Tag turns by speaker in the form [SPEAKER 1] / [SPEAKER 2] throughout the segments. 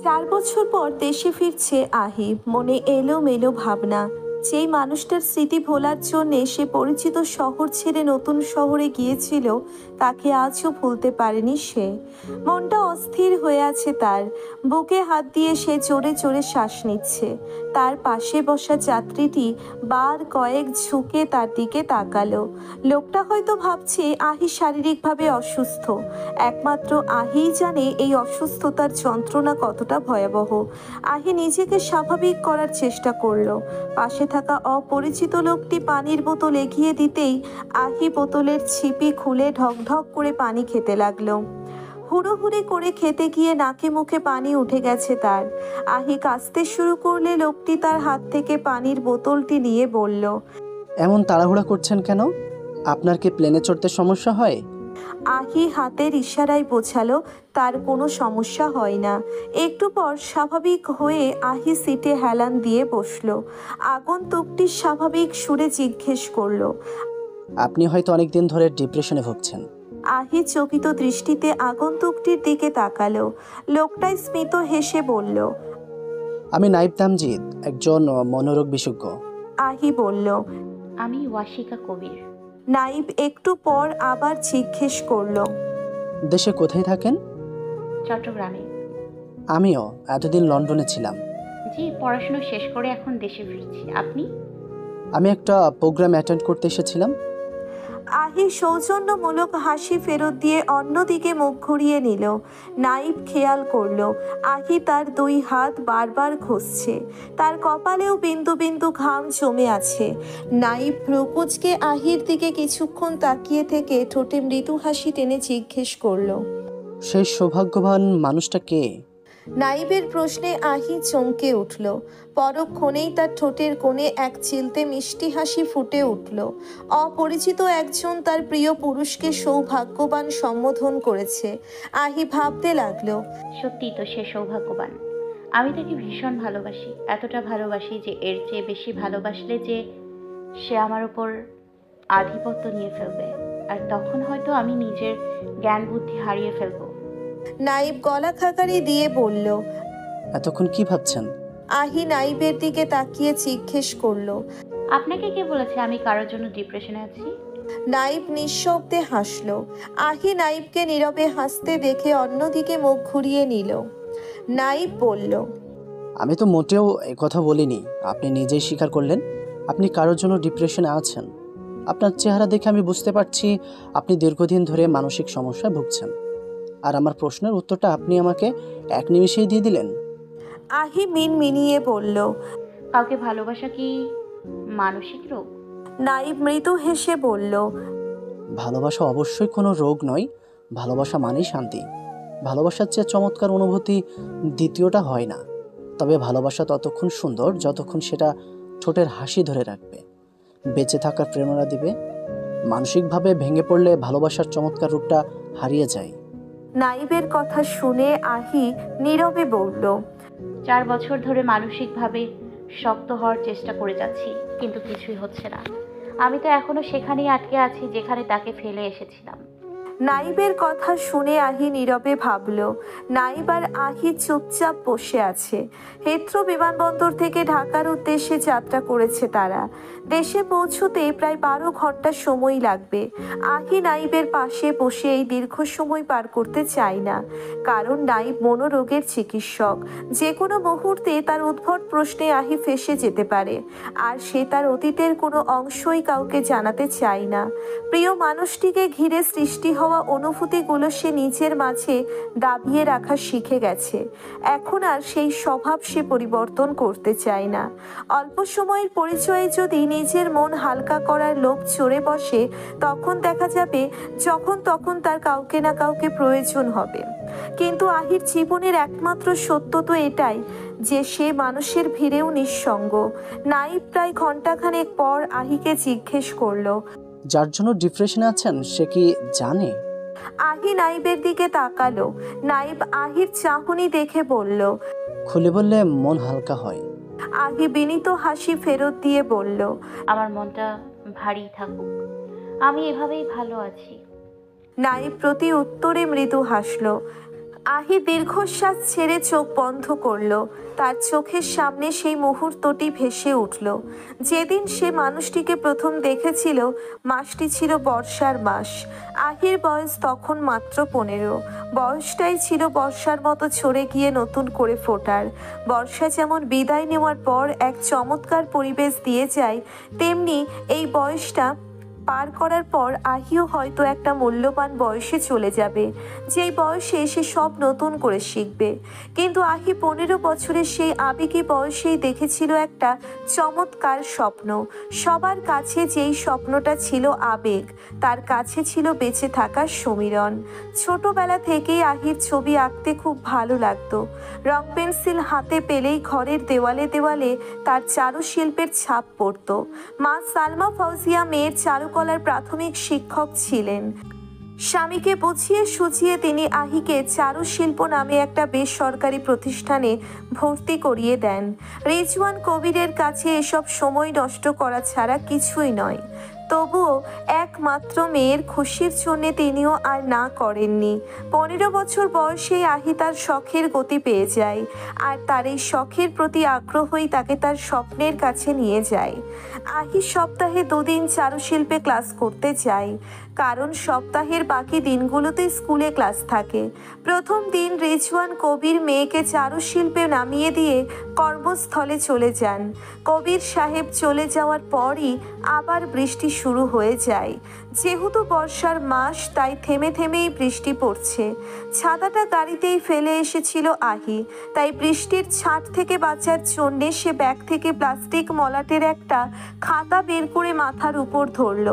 [SPEAKER 1] 4 বছর পর দেশে ফিরছে আহি। মনে এলোমেলো ভাবনা। যেই মানুষটার স্মৃতি ভোলার জন্যে সে পরিচিত শহর ছেড়ে নতুন শহরে গিয়েছিল, তাকে আজও ভুলতে পারেনি সে। মনটা অস্থির হয়ে আছে তার। বুকে হাত দিয়ে সে জোরে জোরে শ্বাস নিচ্ছে। তার পাশে বসা যাত্রীটি বার কয়েক ঝুঁকে তার দিকে তাকালো। লোকটা হয়তো ভাবছে আহি শারীরিকভাবে অসুস্থ। একমাত্র আহিই জানে এই অসুস্থতার যন্ত্রণা কতটা ভয়াবহ। আহি নিজেকে স্বাভাবিক করার চেষ্টা করলো। পাশে থাকা অপরিচিত লোকটি পানির বোতল এগিয়ে দিতেই আহি বোতলের ছিপি খুলে ঢকঢক করে পানি খেতে লাগলো। হুড়োহুড়ি করে খেতে গিয়ে নাকে মুখে পানি উঠে গেছে তার। আহি কাঁদতে শুরু করলে লোকটি তার হাত থেকে পানির বোতলটি নিয়ে বলল,
[SPEAKER 2] এমন তাড়াহুড়া করছেন কেন? আপনার কি প্লেনে চড়তে সমস্যা হয়?
[SPEAKER 1] আহি হাতের ইশারায় বোঝালো তার কোনো সমস্যা হয় না। একটু পর স্বাভাবিক হয়ে আহি সিটে হেলান দিয়ে বসলো। আগন্তুকটি স্বাভাবিক সুরে জিজ্ঞেস করলো,
[SPEAKER 2] আপনি হয়তো অনেক দিন ধরে ডিপ্রেশনে ভুগছেন।
[SPEAKER 1] আহি চকিত দৃষ্টিতে আগন্তুকটির দিকে তাকালো। লোকটাই স্মিত হেসে বলল,
[SPEAKER 2] আমি নাইব তামজিদ, একজন মনোরোগ বিশেষজ্ঞ।
[SPEAKER 1] আহি বলল।
[SPEAKER 3] আমি ওয়াশিকা কবির।
[SPEAKER 1] নাইব একটু পর আবার জিজ্ঞেস করলো,
[SPEAKER 2] দেশে কোথায় থাকেন?
[SPEAKER 3] চট্টগ্রামে।
[SPEAKER 2] আমিও এতদিন লন্ডনে ছিলাম।
[SPEAKER 3] জি, পড়াশোনা শেষ করে এখন দেশে ফিরছি। আপনি?
[SPEAKER 2] আমি একটা প্রোগ্রাম অ্যাটেন্ড করতে এসেছিলাম।
[SPEAKER 1] আহি সৌজন্যমূলক হাসি ফেরত দিয়ে অন্যদিকে মুখ ঘুরিয়ে নিল। নাইব খেয়াল করলো আহি তার 2 হাত বারবার ঘষছে। তার কপালেও বিন্দু বিন্দু ঘাম জমে আছে। নাইব ভ্রুকুচকে আহির দিকে কিছুক্ষণ তাকিয়ে থেকে ঠোঁটে মৃদু হাসি টেনে জিজ্ঞেস করলো,
[SPEAKER 2] সেই সৌভাগ্যবান মানুষটা কে?
[SPEAKER 1] নাইবের প্রশ্নে আহি চমকে উঠল। পরক্ষণেই তার ঠোঁটের কোণে এক চিলতে মিষ্টি হাসি ফুটে উঠল। অপরিচিত একজন তার প্রিয় পুরুষকে সৌভাগ্যবান সম্বোধন করেছে। আহি ভাবতে লাগলো,
[SPEAKER 3] সত্যি তো সে সৌভাগ্যবান। আমি তাকে ভীষণ ভালোবাসি, এতটা ভালোবাসি যে এর চেয়ে বেশি ভালোবাসলে যে সে আমার ওপর আধিপত্য নিয়ে ফেলবে, আর তখন হয়তো আমি নিজের জ্ঞান বুদ্ধি হারিয়ে ফেলবো।
[SPEAKER 1] নাইব গলা খাকারি দিয়ে বলল।
[SPEAKER 2] এতক্ষণ কি ভাবছেন?
[SPEAKER 1] আহি নাইবের দিকে তাকিয়ে জিজ্ঞেস করলো।
[SPEAKER 3] আপনাকে কে বলেছে আমি কারোর জন্য ডিপ্রেশনে আছি?
[SPEAKER 1] নাইব নিঃশব্দে হাসলো। আহি নাইবকে নীরবে হাসতে দেখে অন্যদিকে মুখ ঘুরিয়ে নিল। নাইব বলল,
[SPEAKER 2] আমি তো মোটেও কথা বলিনি। আপনি নিজেই স্বীকার করলেন আপনি কারোর জন্য ডিপ্রেশনে আছেন। আপনার চেহারা দেখে আমি বুঝতে পারছি আপনি দীর্ঘদিন ধরে মানসিক সমস্যায় ভুগছেন। আর আমার প্রশ্নের উত্তরটা আপনি আমাকে এক নিমিষেই দিয়ে দিলেন।
[SPEAKER 1] আহি মিনমিনিয়ে বলল।
[SPEAKER 3] কাউকে ভালোবাসা কি মানসিক রোগ?
[SPEAKER 1] নাইব মৃদু হেসে বলল,
[SPEAKER 2] ভালোবাসা অবশ্যই কোনো রোগ নয়। ভালোবাসা মানেই শান্তি। ভালোবাসার চেয়ে চমৎকার অনুভূতি দ্বিতীয়টা হয় না। তবে ভালোবাসা ততক্ষণ সুন্দর যতক্ষণ সেটা ঠোঁটের হাসি ধরে রাখবে, বেঁচে থাকার প্রেরণা দিবে। মানসিকভাবে ভেঙে পড়লে ভালোবাসার চমৎকার রূপটা হারিয়ে যায়।
[SPEAKER 1] নাইবের কথা শুনে আহি নীরবে বলল,
[SPEAKER 3] 4 বছর ধরে মানসিকভাবে শক্ত হওয়ার চেষ্টা করে যাচ্ছি, কিন্তু কিছুই হচ্ছে না। আমি তো এখনো সেখানেই আটকে আছি যেখানে তাকে ফেলে এসেছিলাম।
[SPEAKER 1] নাইবের কথা শুনে আহি নীরবে ভাবল। নাইব আর আহি চুপচাপ বসে আছে। হেথ্রো বিমানবন্দর থেকে ঢাকার উদ্দেশ্যে যাত্রা করেছে তারা। দেশে পৌঁছতে প্রায় 12 ঘন্টা সময় লাগবে। আহি নাইবের পাশে বসে এই দীর্ঘ সময় পার করতে চায় না, কারণ নাইব মনোরোগের চিকিৎসক। যে কোনো মুহূর্তে তার উদ্ভট প্রশ্নে আহি ফেঁসে যেতে পারে, আর সে তার অতীতের কোনো অংশই কাউকে জানাতে চায় না। প্রিয় মানুষটিকে ঘিরে সৃষ্টি হওয়া অনুভূতিগুলো সে নিজের মাঝে দাবিয়ে রাখা শিখে গেছে। এখন আর সেই স্বভাব সে পরিবর্তন করতে চায় না। অল্প সময়ের পরিচয়ে যদি নিজের মন হালকা করার লোভ চড়ে বসে, তখন দেখা যাবে যখন তখন তার কাউকে না কাউকে প্রয়োজন হবে। কিন্তু আহির জীবনের একমাত্র সত্য তো এটাই যে সে মানুষের ভিড়েও নিঃসঙ্গ। নাইব প্রায় ঘন্টাখানেক পর আহিকে জিজ্ঞেস করলো,
[SPEAKER 2] যার জন্য ডিপ্রেশনে আছেন সে কি জানে?
[SPEAKER 1] আহি নাইবের দিকে তাকালো। নাইব আহির চাহনি দেখে বলল,
[SPEAKER 2] খুলে বললে মন হালকা হয়।
[SPEAKER 1] আহি বিনীত হাসি ফেরত দিয়ে বলল,
[SPEAKER 3] আমার মনটা ভারী থাকুক, আমি এভাবেই ভালো আছি।
[SPEAKER 1] নাইব প্রতি উত্তরে মৃদু হাসলো। আহি দীর্ঘশ্বাস ছেড়ে চোখ বন্ধ করল। তার চোখের সামনে সেই মুহূর্তটি ভেসে উঠল যেদিন সে মানুষটিকে প্রথম দেখেছিল। মাসটি ছিল বর্ষার মাস। আহির বয়স তখন মাত্র 15। বয়সটাই ছিল বর্ষার মতো ছড়ে গিয়ে নতুন করে ফোটার। বর্ষা যেমন বিদায় নেওয়ার পর এক চমৎকার পরিবেশ দিয়ে যায়, তেমনি এই বয়সটা পার করার পর আহিও হয়তো একটা মূল্যবান বয়সে চলে যাবে, যেই বয়সে সে সব নতুন করে শিখবে। কিন্তু আহি 15 বছরের সেই আবেগী বয়সেই দেখেছিল একটা চমৎকার স্বপ্ন। সবার কাছে যেই স্বপ্নটা ছিল আবেগ, তার কাছে ছিল বেঁচে থাকার সমীরণ। ছোটবেলা থেকেই আহির ছবি আঁকতে খুব ভালো লাগতো। রং পেন্সিল হাতে পেলেই ঘরের দেওয়ালে দেওয়ালে তার চারুশিল্পের ছাপ পড়তো। মা সালমা ফৌজিয়া মেয়ের চারুকলার প্রাথমিক শিক্ষক ছিলেন। স্বামীকে বুঝিয়ে সুঝিয়ে তিনি আহিকে চারুশিল্প নামে একটা বেসরকারি প্রতিষ্ঠানে ভর্তি করিয়ে দেন। রিজওয়ান কবিরের কাছে এসব সময় নষ্ট করা ছাড়া কিছুই নয়। তবুও একমাত্র মেয়ের খুশির জন্য তিনিও আর না করেননি। 15 বছর বয়সেই আহি তার শখের গতি পেয়ে যায়, আর তার এই শখের প্রতি আগ্রহই তাকে তার স্বপ্নের কাছে নিয়ে যায়। আহি সপ্তাহে 2 দিন চারুশিল্পে ক্লাস করতে যায়, কারণ সপ্তাহের বাকি দিনগুলোতে স্কুলে ক্লাস থাকে। প্রথম দিন রিজওয়ান কবির মেয়েকে চারুশিল্পে নামিয়ে দিয়ে কর্মস্থলে চলে যান। কবির সাহেব চলে যাওয়ার পরই আবার বৃষ্টি শুরু হয়ে যায়। যেহেতু বর্ষার মাস, তাই থেমে থেমেই বৃষ্টি পড়ছে। ছাতাটা গাড়িতেই ফেলে এসেছিল আহি, তাই বৃষ্টির ছাট থেকে বাঁচার জন্যে সে ব্যাগ থেকে প্লাস্টিক মলাটের একটা খাতা বের করে মাথার উপর ধরল।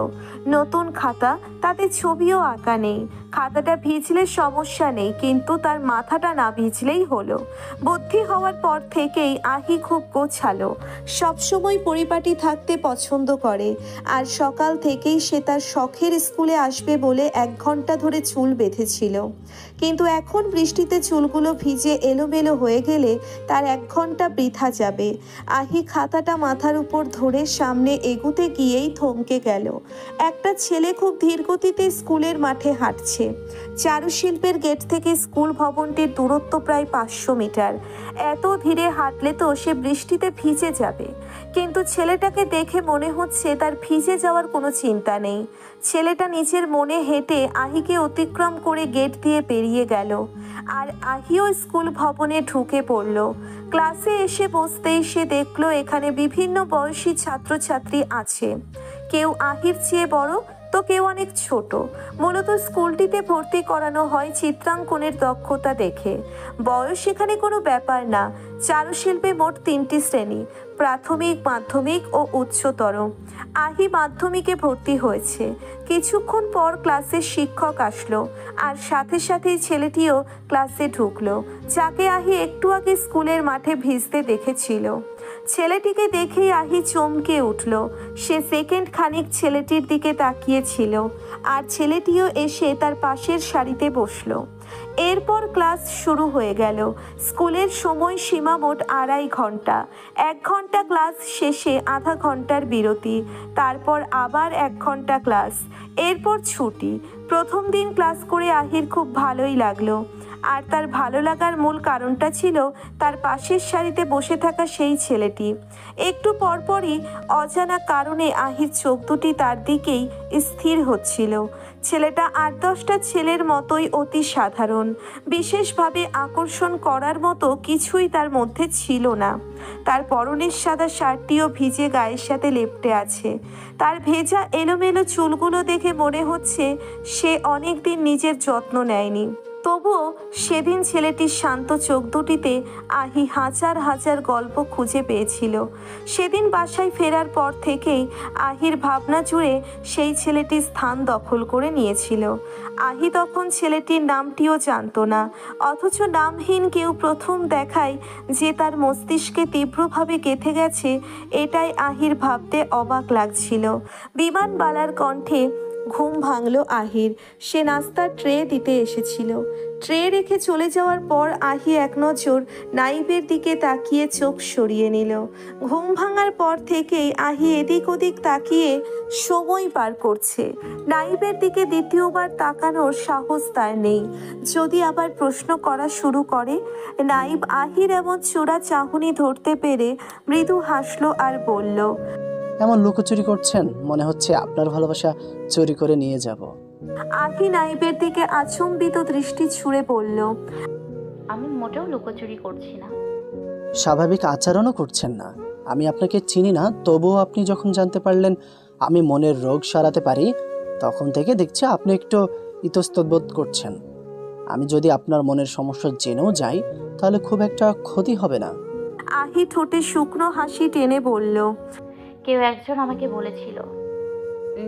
[SPEAKER 1] নতুন খাতা, তাতে ছবিও আঁকা নেই। খাতাটা ভিজলে সমস্যা নেই, কিন্তু তার মাথাটা না ভিজলেই হলো। বুদ্ধি হওয়ার পর থেকেই আহি খুব গোছালো, সবসময় পরিপাটি থাকতে পছন্দ করে। আর সকাল থেকেই সে তার শখের স্কুলে আসবে বলে 1 ঘন্টা ধরে চুল বেঁধেছিল। কিন্তু এখন বৃষ্টিতে চুলগুলো ভিজে এলোমেলো হয়ে গেলে তার 1 ঘন্টা বৃথা যাবে। আহি খাতাটা মাথার উপর ধরে সামনে এগুতে গিয়েই থমকে গেল। একটা ছেলে খুব ধীর গতিতে স্কুলের মাঠে হাঁটছে। চারুশিল্পের গেট থেকে স্কুল ভবনটির দূরত্ব প্রায় 500 মিটার। এত ধীরে হাঁটলে তো সে বৃষ্টিতে ভিজে যাবে, কিন্তু ছেলেটাকে দেখে মনে হচ্ছে তার ভিজে যাওয়ার কোনো চিন্তা নেই। ছেলেটা নিজের মনে হেঁটে আহিকে অতিক্রম করে গেট দিয়ে পেরিয়ে গেল, আর আহিও স্কুল ভবনে ঢুকে পড়ল। ক্লাসে এসে বসতেই সে দেখলো এখানে বিভিন্ন বয়সী ছাত্রছাত্রী আছে। কেউ আহির চেয়ে বড়, তো কেউ অনেক ছোট। মূলত স্কুলটিতে ভর্তি করানো হয় চিত্রাঙ্কনের দক্ষতা দেখে। বয়স এখানে কোনো ব্যাপার না। চারুশিল্পে মোট 3টি শ্রেণী, প্রাথমিক, মাধ্যমিক ও উচ্চতর। আহি মাধ্যমিকে ভর্তি হয়েছে। কিছুক্ষণ পর ক্লাসের শিক্ষক আসলো, আর সাথে সাথেই ছেলেটিও ক্লাসে ঢুকলো, যাকে আহি একটু আগে স্কুলের মাঠে ভিজতে দেখেছিল। ছেলেটিকে দেখেই আহি চমকে উঠল। সে সেকেন্ড খানিক ছেলেটির দিকে তাকিয়েছিল, আর ছেলেটিও এসে তার পাশের সারিতে বসলো। এরপর ক্লাস শুরু হয়ে গেল। স্কুলের সময় সীমা মোট 2.5 ঘন্টা। 1 ঘন্টা ক্লাস শেষে আধা ঘন্টার বিরতি, তারপর আবার 1 ঘন্টা ক্লাস, এরপর ছুটি। প্রথম দিন ক্লাস করে আহির খুব ভালোই লাগলো, আর তার ভালো লাগার মূল কারণটা ছিল তার পাশের সারিতে বসে থাকা সেই ছেলেটি। একটু পরপরই অজানা কারণে আহির চোখ দুটি তার দিকেই স্থির হচ্ছিল। ছেলেটা 8-10টা ছেলের মতোই অতি সাধারণ, বিশেষভাবে আকর্ষণ করার মতো কিছুই তার মধ্যে ছিল না। তার পরনের সাদা শার্টটিও ভিজে গায়ের সাথে লেপ্টে আছে। তার ভেজা এলোমেলো চুলগুলো দেখে মনে হচ্ছে সে অনেকদিন নিজের যত্ন নেয়নি। তবুও সেদিন ছেলেটির শান্ত চোখ দুটিতে আহি হাজার হাজার গল্প খুঁজে পেয়েছিল। সেদিন বাসায় ফেরার পর থেকেই আহির ভাবনা জুড়ে সেই ছেলেটি স্থান দখল করে নিয়েছিল। আহি তখন ছেলেটির নামটিও জানতো না, অথচ নামহীন কেউ প্রথম দেখায় যে তার মস্তিষ্কে তীব্রভাবে গেঁথে গেছে, এটাই আহির ভাবতে অবাক লাগছিল। বিমানবালার কণ্ঠে ঘুম ভাঙল আহির। সে নাস্তার ট্রে দিতে এসেছিল। ট্রে রেখে চলে যাওয়ার পর আহি এক নজর নাইবের দিকে তাকিয়ে চোখ সরিয়ে নিল। ঘুম ভাঙার পর থেকেই আহি এদিক ওদিক তাকিয়ে সময় পার করছে। নাইবের দিকে দ্বিতীয়বার তাকানোর সাহস তার নেই। যদি আবার প্রশ্ন করা শুরু করে। নাইব আহির এমন চোরা চাহনি ধরতে পেরে মৃদু হাসলো আর বলল,
[SPEAKER 2] এমন লুকোচুরি করছেন, মনে হচ্ছে আপনার ভালোবাসা চুরি করে নিয়ে যাব।
[SPEAKER 1] আহি নাইবের দিকে আচম্বিত দৃষ্টি ছুঁড়ে বলল,
[SPEAKER 3] আমি মোটেও লুকোচুরি করছি না।
[SPEAKER 2] স্বাভাবিক আচরণও করছেন না। আমি আপনাকে চিনি না, তবুও আপনি যখন জানতে পারলেন আমি মনের রোগ সারাতে পারি, তখন থেকে দেখছি আপনি একটু ইতস্তত বোধ করছেন। আমি যদি আপনার মনের সমস্যা জেনেও যাই, তাহলে খুব একটা ক্ষতি হবে না।
[SPEAKER 1] আহি ঠোঁটে শুকনো হাসি টেনে বলল,
[SPEAKER 3] কেউ একজন আমাকে বলেছিল,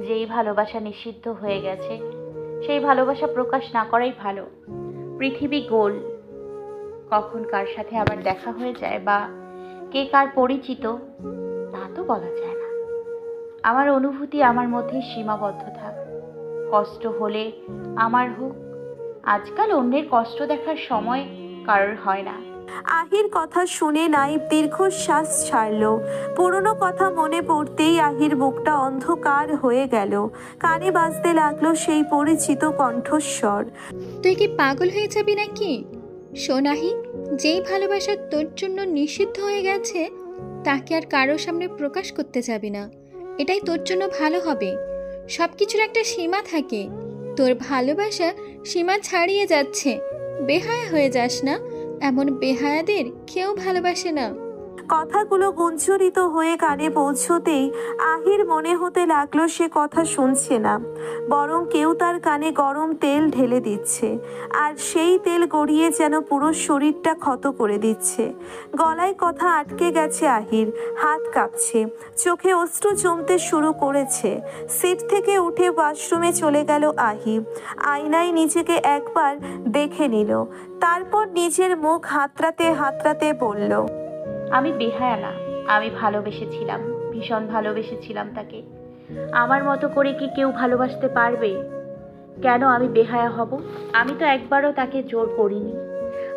[SPEAKER 3] যেই ভালোবাসা নিষিদ্ধ হয়ে গেছে সেই ভালোবাসা প্রকাশ না করাই ভালো। পৃথিবী গোল, কখন কার সাথে আবার দেখা হয়ে যায় বা কে কার পরিচিত তা তো বলা যায় না। আমার অনুভূতি আমার মধ্যে সীমাবদ্ধ থাক। কষ্ট হলে আমার হোক। আজকাল অন্যের কষ্ট দেখার সময় কারোর হয় না।
[SPEAKER 1] আহির কথা শুনে নাইব দীর্ঘশ্বাস ছাড়ল। পুরনো কথা মনে পড়তেই আহির বুকটা অন্ধকার হয়ে গেল। কানে বাজতে লাগলো সেই পরিচিত কণ্ঠস্বর।
[SPEAKER 4] তুই কি পাগল হয়ে যাবি নাকি? সোনাহি, যেই ভালোবাসা তোর জন্য নিষিদ্ধ হয়ে গেছে তাকে আর কারো সামনে প্রকাশ করতে যাবি না। এটাই তোর জন্য ভালো হবে। সব কিছুর একটা সীমা থাকে। তোর ভালোবাসা সীমা ছাড়িয়ে যাচ্ছে। বেহায়া হয়ে যাস না। এমন বেহায়াদের কেউ ভালোবাসে না।
[SPEAKER 1] কথাগুলো গুঞ্জরিত হয়ে কানে পৌঁছতেই আহির মনে হতে লাগলো সে কথা শুনছে না, বরং কেউ তার কানে গরম তেল ঢেলে দিচ্ছে, আর সেই তেল গড়িয়ে যেন পুরো শরীরটা ক্ষত করে দিচ্ছে। গলায় কথা আটকে গেছে আহির, হাত কাঁপছে, চোখে অশ্রু জমতে শুরু করেছে। সিট থেকে উঠে ওয়াশরুমে চলে গেল আহি। আয়নায় নিজেকে একবার দেখে নিল, তারপর নিজের মুখ হাতড়াতে হাতড়াতে বলল,
[SPEAKER 3] আমি বেহায়া না, আমি ভালোবেসেছিলাম, ভীষণ ভালোবেসেছিলাম তাকে। আমার মতো করে কি কেউ ভালোবাসতে পারবে? কেন আমি বেহায়া হব? আমি তো একবারও তাকে জোর করিনি।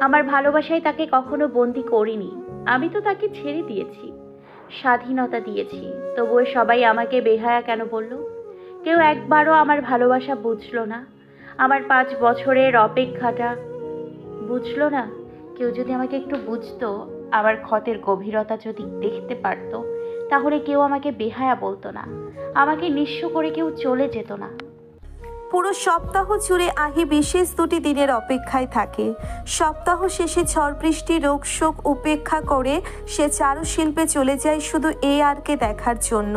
[SPEAKER 3] আমার ভালোবাসায় তাকে কখনো বন্দি করিনি। আমি তো তাকে ছেড়ে দিয়েছি, স্বাধীনতা দিয়েছি। তবুও সবাই আমাকে বেহায়া কেন বলল? কেউ একবারও আমার ভালোবাসা বুঝলো না। আমার 5 বছরের অপেক্ষাটা বুঝলো না। কেউ যদি আমাকে একটু বুঝতো, আমার ক্ষতের গভীরতা যদি দেখতে পারতো, তাহলে কেউ আমাকে বেহায়া বলতো না, আমাকে নিঃস্ব করে কেউ চলে যেত না।
[SPEAKER 1] পুরো সপ্তাহ জুড়ে আহি বিশেষ 2টি দিনের অপেক্ষায় থাকে। সপ্তাহ শেষে ঝড় বৃষ্টি রোগ শোক উপেক্ষা করে সে চারুশিল্পে চলে যায় শুধু ARকে দেখার জন্য।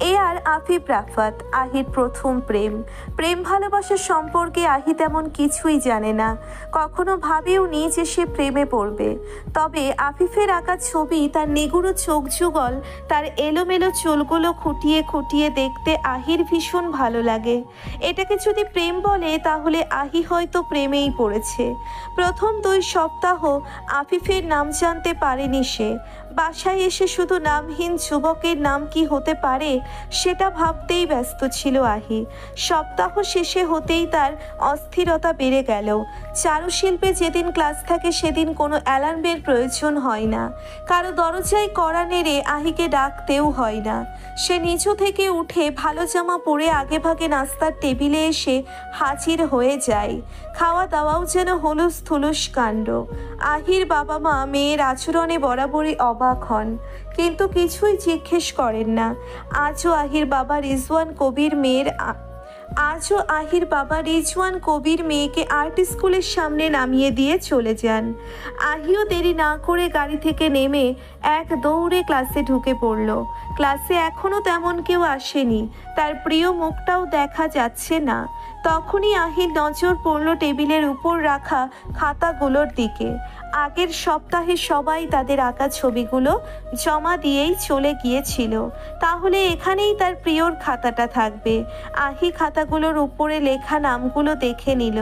[SPEAKER 1] AR আফিফ রাফাত, আহির প্রথম প্রেম। প্রেম ভালোবাসার সম্পর্কে আহি তেমন কিছুই জানে না, কখনো ভাবেও নি যে সে প্রেমে পড়বে। তবে আফিফের আঁকা ছবি, তার নিগুড়ো চোখ যুগল, তার এলোমেলো চুলগুলো খুঁটিয়ে খুঁটিয়ে দেখতে আহির ভীষণ ভালো লাগে। এটাকে যদি প্রেম বলে তাহলে আহি হয়তো প্রেমেই পড়েছে। প্রথম 2 সপ্তাহ আফিফের নাম জানতে পারেনি সে। বাসায় এসে শুধু নামহীন যুবকের নাম কি হতে পারে সেটা ভাবতেই ব্যস্ত ছিল আহি। সপ্তাহ শেষে হতেই তার অস্থিরতা বেড়ে গেল। চারুশিল্পে যেদিন ক্লাস থাকে সেদিন কোনো অ্যালার্মের প্রয়োজন হয় না, কারো দরজায় কড়া নেড়ে আহিকে ডাকতেও হয় না। সে নিচু থেকে উঠে ভালো জামা পরে আগেভাগে নাস্তার টেবিলে এসে হাজির হয়ে যায়। খাওয়া দাওয়াও যেন হলুস থুলুস কাণ্ড। আহির বাবা মা মেয়ের আচরণে বরাবরই অবাক হন, কিন্তু কিছুই জিজ্ঞেস করেন না। আজও আহির বাবা রিজওয়ান কবির মেয়েকে আর্ট স্কুলের সামনে নামিয়ে দিয়ে চলে যান। আহিও দেরি না করে গাড়ি থেকে নেমে এক দৌড়ে ক্লাসে ঢুকে পড়ল। ক্লাসে এখনও তেমন কেউ আসেনি, তার প্রিয় মুখটাও দেখা যাচ্ছে না। তখনই আহির নজর পড়ল টেবিলের উপর রাখা খাতাগুলোর দিকে। আগের সপ্তাহে সবাই তাদের আঁকা ছবিগুলো জমা দিয়েই চলে গিয়েছিল। তাহলে এখানেই তার প্রিয়র খাতাটা থাকবে। আহি খাতাগুলোর উপরে লেখা নামগুলো দেখে নিল।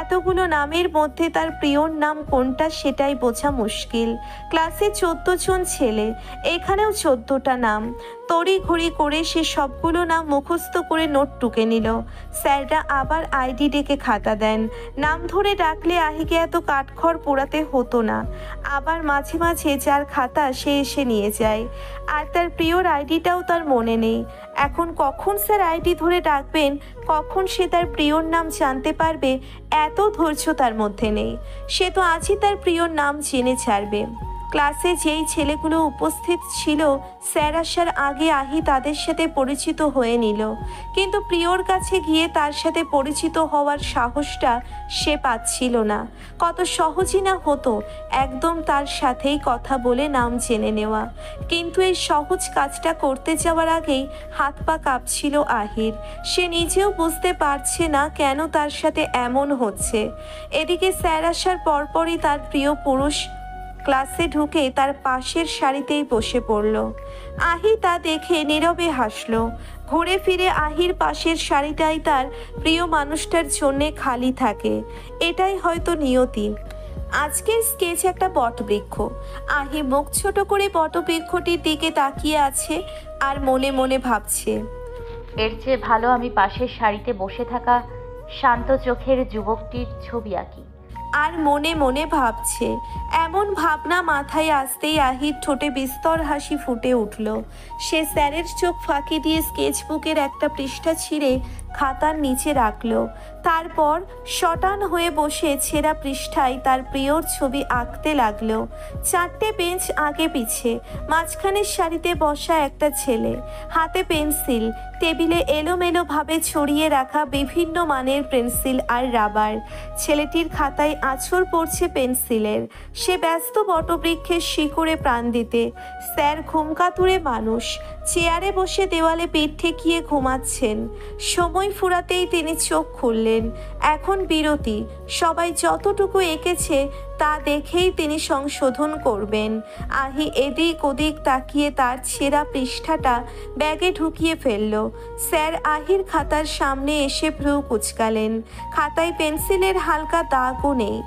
[SPEAKER 1] এতগুলো নামের মধ্যে তার প্রিয়র নাম কোনটা সেটাই বোঝা মুশকিল। ক্লাসে 14 জন ছেলে, এখানেও 14টা নাম। তড়িঘড়ি করে সে সবগুলো নাম মুখস্থ করে নোট টুকে নিল। স্যাররা আবার আইডি ডেকে খাতা দেন। নাম ধরে ডাকলে আহিকে এত কাঠখড় পোড়াতে হতো না। আবার মাঝে মাঝে যার খাতা সে এসে নিয়ে যায়। আর তার প্রিয়র আইডিটাও তার মনে নেই। এখন কখন স্যার আইডি ধরে ডাকবেন, কখন সে তার প্রিয়র নাম জানতে পারবে, এত ধৈর্য তার মধ্যে নেই। সে তো আজই তার প্রিয়র নাম জেনে ছাড়বে। ক্লাসে যেই ছেলেগুলো উপস্থিত ছিল স্যার আসার আগে আহি তাদের সাথে পরিচিত হয়ে নিল, কিন্তু প্রিয়র কাছে গিয়ে তার সাথে পরিচিত হওয়ার সাহসটা সে পাচ্ছিল না। কত সহজই না হতো একদম তার সাথেই কথা বলে নাম জেনে নেওয়া, কিন্তু এই সহজ কাজটা করতে যাওয়ার আগেই হাত পা কাঁপছিল আহির। সে নিজেও বুঝতে পারছে না কেন তার সাথে এমন হচ্ছে। এদিকে স্যার আসার পরপরই তার প্রিয় পুরুষ ক্লাসে ঢুকে তার পাশের সারিতেই বসে পড়ল। আহি তা দেখে নীরবে হাসল। ঘুরে ফিরে আহির পাশের সারিটাই তার প্রিয় মানুষটার জন্যে খালি থাকে। এটাই হয়তো নিয়তি। আজকের স্কেচ একটা বটবৃক্ষ। আহি মুখ ছোট করে বটবৃক্ষটির দিকে তাকিয়ে আছে আর মনে মনে ভাবছে,
[SPEAKER 3] এর চেয়ে ভালো আমি পাশের সারিতে বসে থাকা শান্ত চোখের যুবকটির ছবি আঁকি।
[SPEAKER 1] আর মনে মনে ভাবছে। এমন ভাবনা মাথায় আসতেই আহির ঠোঁটে বিস্তর হাসি ফুটে উঠল। সে স্যারের চোখ ফাঁকি দিয়ে স্কেচবুকের একটা পৃষ্ঠা ছিঁড়ে খাতার নিচে রাখলো। তারপর শটান হয়ে বসে ছেঁড়া পৃষ্ঠায় তার প্রিয়র ছবি আঁকতে লাগলো। 4টে বেঞ্চ আগে পিছে, মাঝখানের সারিতে বসা একটা ছেলে, হাতে পেন্সিল, টেবিলে এলোমেলোভাবে ছড়িয়ে রাখা বিভিন্ন মানের পেন্সিল আর রাবার। ছেলেটির খাতায় আঁচড় পড়ছে পেন্সিলের। সে ব্যস্ত বটবৃক্ষের শিকড়ে প্রাণ দিতে। স্যার ঘুমকাতুরে মানুষ, চেয়ারে বসে দেওয়ালে পিঠ ঠেকিয়ে ঘুমাচ্ছেন। সময় ফুরাতেই তিনি চোখ খুললেন। এখন বিরতি। সবাই যতটুকু এঁকেছে তা দেখেই তিনি সংশোধন করবেন। আহি এদিক ওদিক তাকিয়ে তার ছেঁড়া পৃষ্ঠাটা ব্যাগে ঢুকিয়ে ফেলল। স্যার আহির খাতার সামনে এসে ভ্রু কুঁচকালেন। খাতায় পেন্সিলের হালকা দাগও নেই।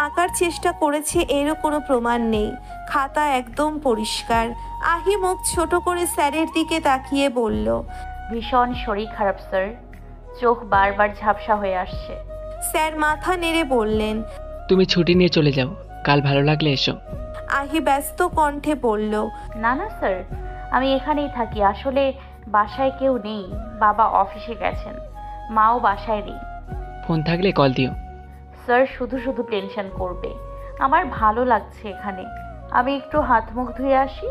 [SPEAKER 1] আঁকার চেষ্টা করেছে এরও কোনো প্রমাণ নেই। খাতা একদম পরিষ্কার। আহি মুখ ছোট করে স্যারের দিকে তাকিয়ে বলল,
[SPEAKER 3] ভীষণ শরীর খারাপ স্যার, চোখ বারবার ঝাপসা হয়ে আসছে।
[SPEAKER 1] স্যার মাথা নেড়ে বললেন,
[SPEAKER 5] তুমি ছুটি নিয়ে চলে যাও, কাল ভালো লাগলে এসো।
[SPEAKER 1] আহি ব্যস্ত কণ্ঠে বলল,
[SPEAKER 3] না না স্যার, আমি এখানেই থাকি। আসলে বাসায় কেউ নেই, বাবা অফিসে গেছেন, মাও বাসায় নেই।
[SPEAKER 5] ফোন থাকলে কল দিও।
[SPEAKER 3] স্যার শুধু শুধু টেনশন করবে, আমার ভালো লাগছে এখানে। আমি একটু হাত মুখ ধুয়ে আসি।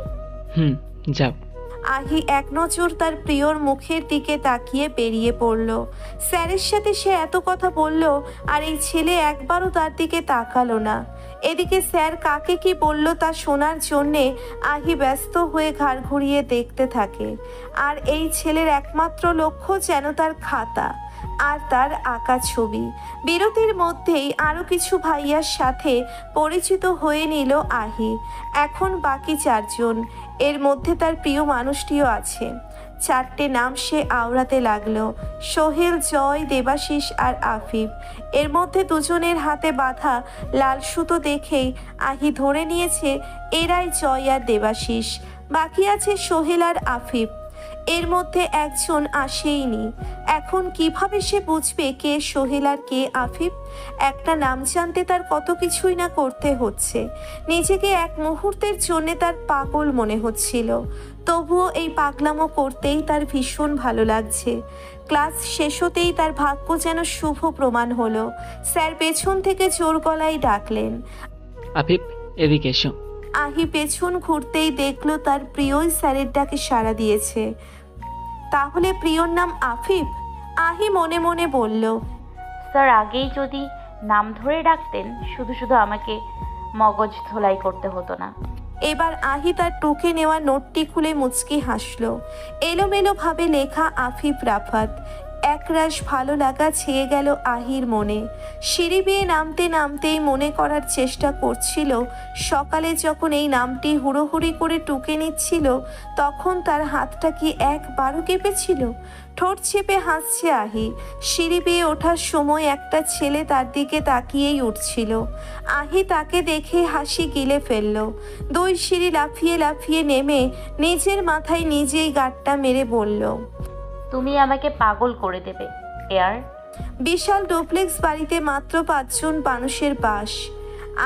[SPEAKER 5] যাও।
[SPEAKER 1] আহি এক নজর তার প্রিয়র মুখের দিকে তাকিয়ে বেরিয়ে পড়ল। স্যারের সাথে সে এত কথা বলল আর এই ছেলে একবারও তার দিকে তাকালো না। এদিকে স্যার কাকে কি বলল তা শোনার জন্যে আহি ব্যস্ত হয়ে ঘাড় ঘুরিয়ে দেখতে থাকে। আর এই ছেলের একমাত্র লক্ষ্য যেন তার খাতা আর তার আঁকা ছবি। বিরতির মধ্যেই আরও কিছু ভাইয়ার সাথে পরিচিত হয়ে নিল আহি। এখন বাকি 4 জন, এর মধ্যে তার প্রিয় মানুষটিও আছে। 4টে নাম সে আওড়াতে লাগলো, সোহেল, জয়, দেবাশিস আর আফিফ। এর মধ্যে 2 জনের হাতে বাঁধা লাল সুতো দেখেই আহি ধরে নিয়েছে এরাই জয় আর দেবাশিস। বাকি আছে সোহেল আর আফিফ। এর মধ্যে একজন আসেইনি। এখন কিভাবে সে বুঝবে কে সোহেল আর কে আফিফ? একটা নাম জানতে তার কত কিছুই না করতে হচ্ছে। নিজেকে এক মুহূর্তের জন্যে তার পাগল মনে হচ্ছিল, তবুও এই পাগলামো করতেই তার ভীষণ ভালো লাগছে। ক্লাস শেষ হতেই তার ভাগ্য যেন শুভ প্রমাণ হলো। স্যার পেছন থেকে জোর গলায় ডাকলেন,
[SPEAKER 5] আফিফ এদিকে এসো।
[SPEAKER 1] আহি পেছন ঘুরতেই দেখলো তার প্রিয়ই স্যারের ডাকে সাড়া দিয়েছে। তাহলে প্রিয়র নাম আফিফ? আহি মনে মনে বলল,
[SPEAKER 3] স্যার আগেই যদি নাম ধরে ডাকতেন, শুধু শুধু আমাকে মগজ ধোলাই করতে হতো না।
[SPEAKER 1] এবার আহি তার টুকে নেওয়া নোটটি খুলে মুচকি হাসল। এলোমেলো ভাবে লেখা আফিফ রাফাত। একরাশ ভালো লাগা ছেয়ে গেল আহির মনে। সিঁড়ি বেয়ে নামতে নামতেই মনে করার চেষ্টা করছিল সকালে যখন এই নামটি হুড়োহুড়ি করে টুকে নিচ্ছিল তখন তার হাতটা কি একবারও কেঁপেছিল। ঠোঁট চেপে হাসছে আহি। সিঁড়ি বেয়ে ওঠার সময় একটা ছেলে তার দিকে তাকিয়েই উঠছিল। আহি তাকে দেখে হাসি গিলে ফেলল। 2 সিঁড়ি লাফিয়ে লাফিয়ে নেমে নিজের মাথায় নিজেই গাঁটটা মেরে বলল,
[SPEAKER 3] তুমি আমাকে পাগল করে দেবে এয়ার।
[SPEAKER 1] বিশাল ডুপ্লেক্স বাড়িতে মাত্র 5 জন মানুষের বাস।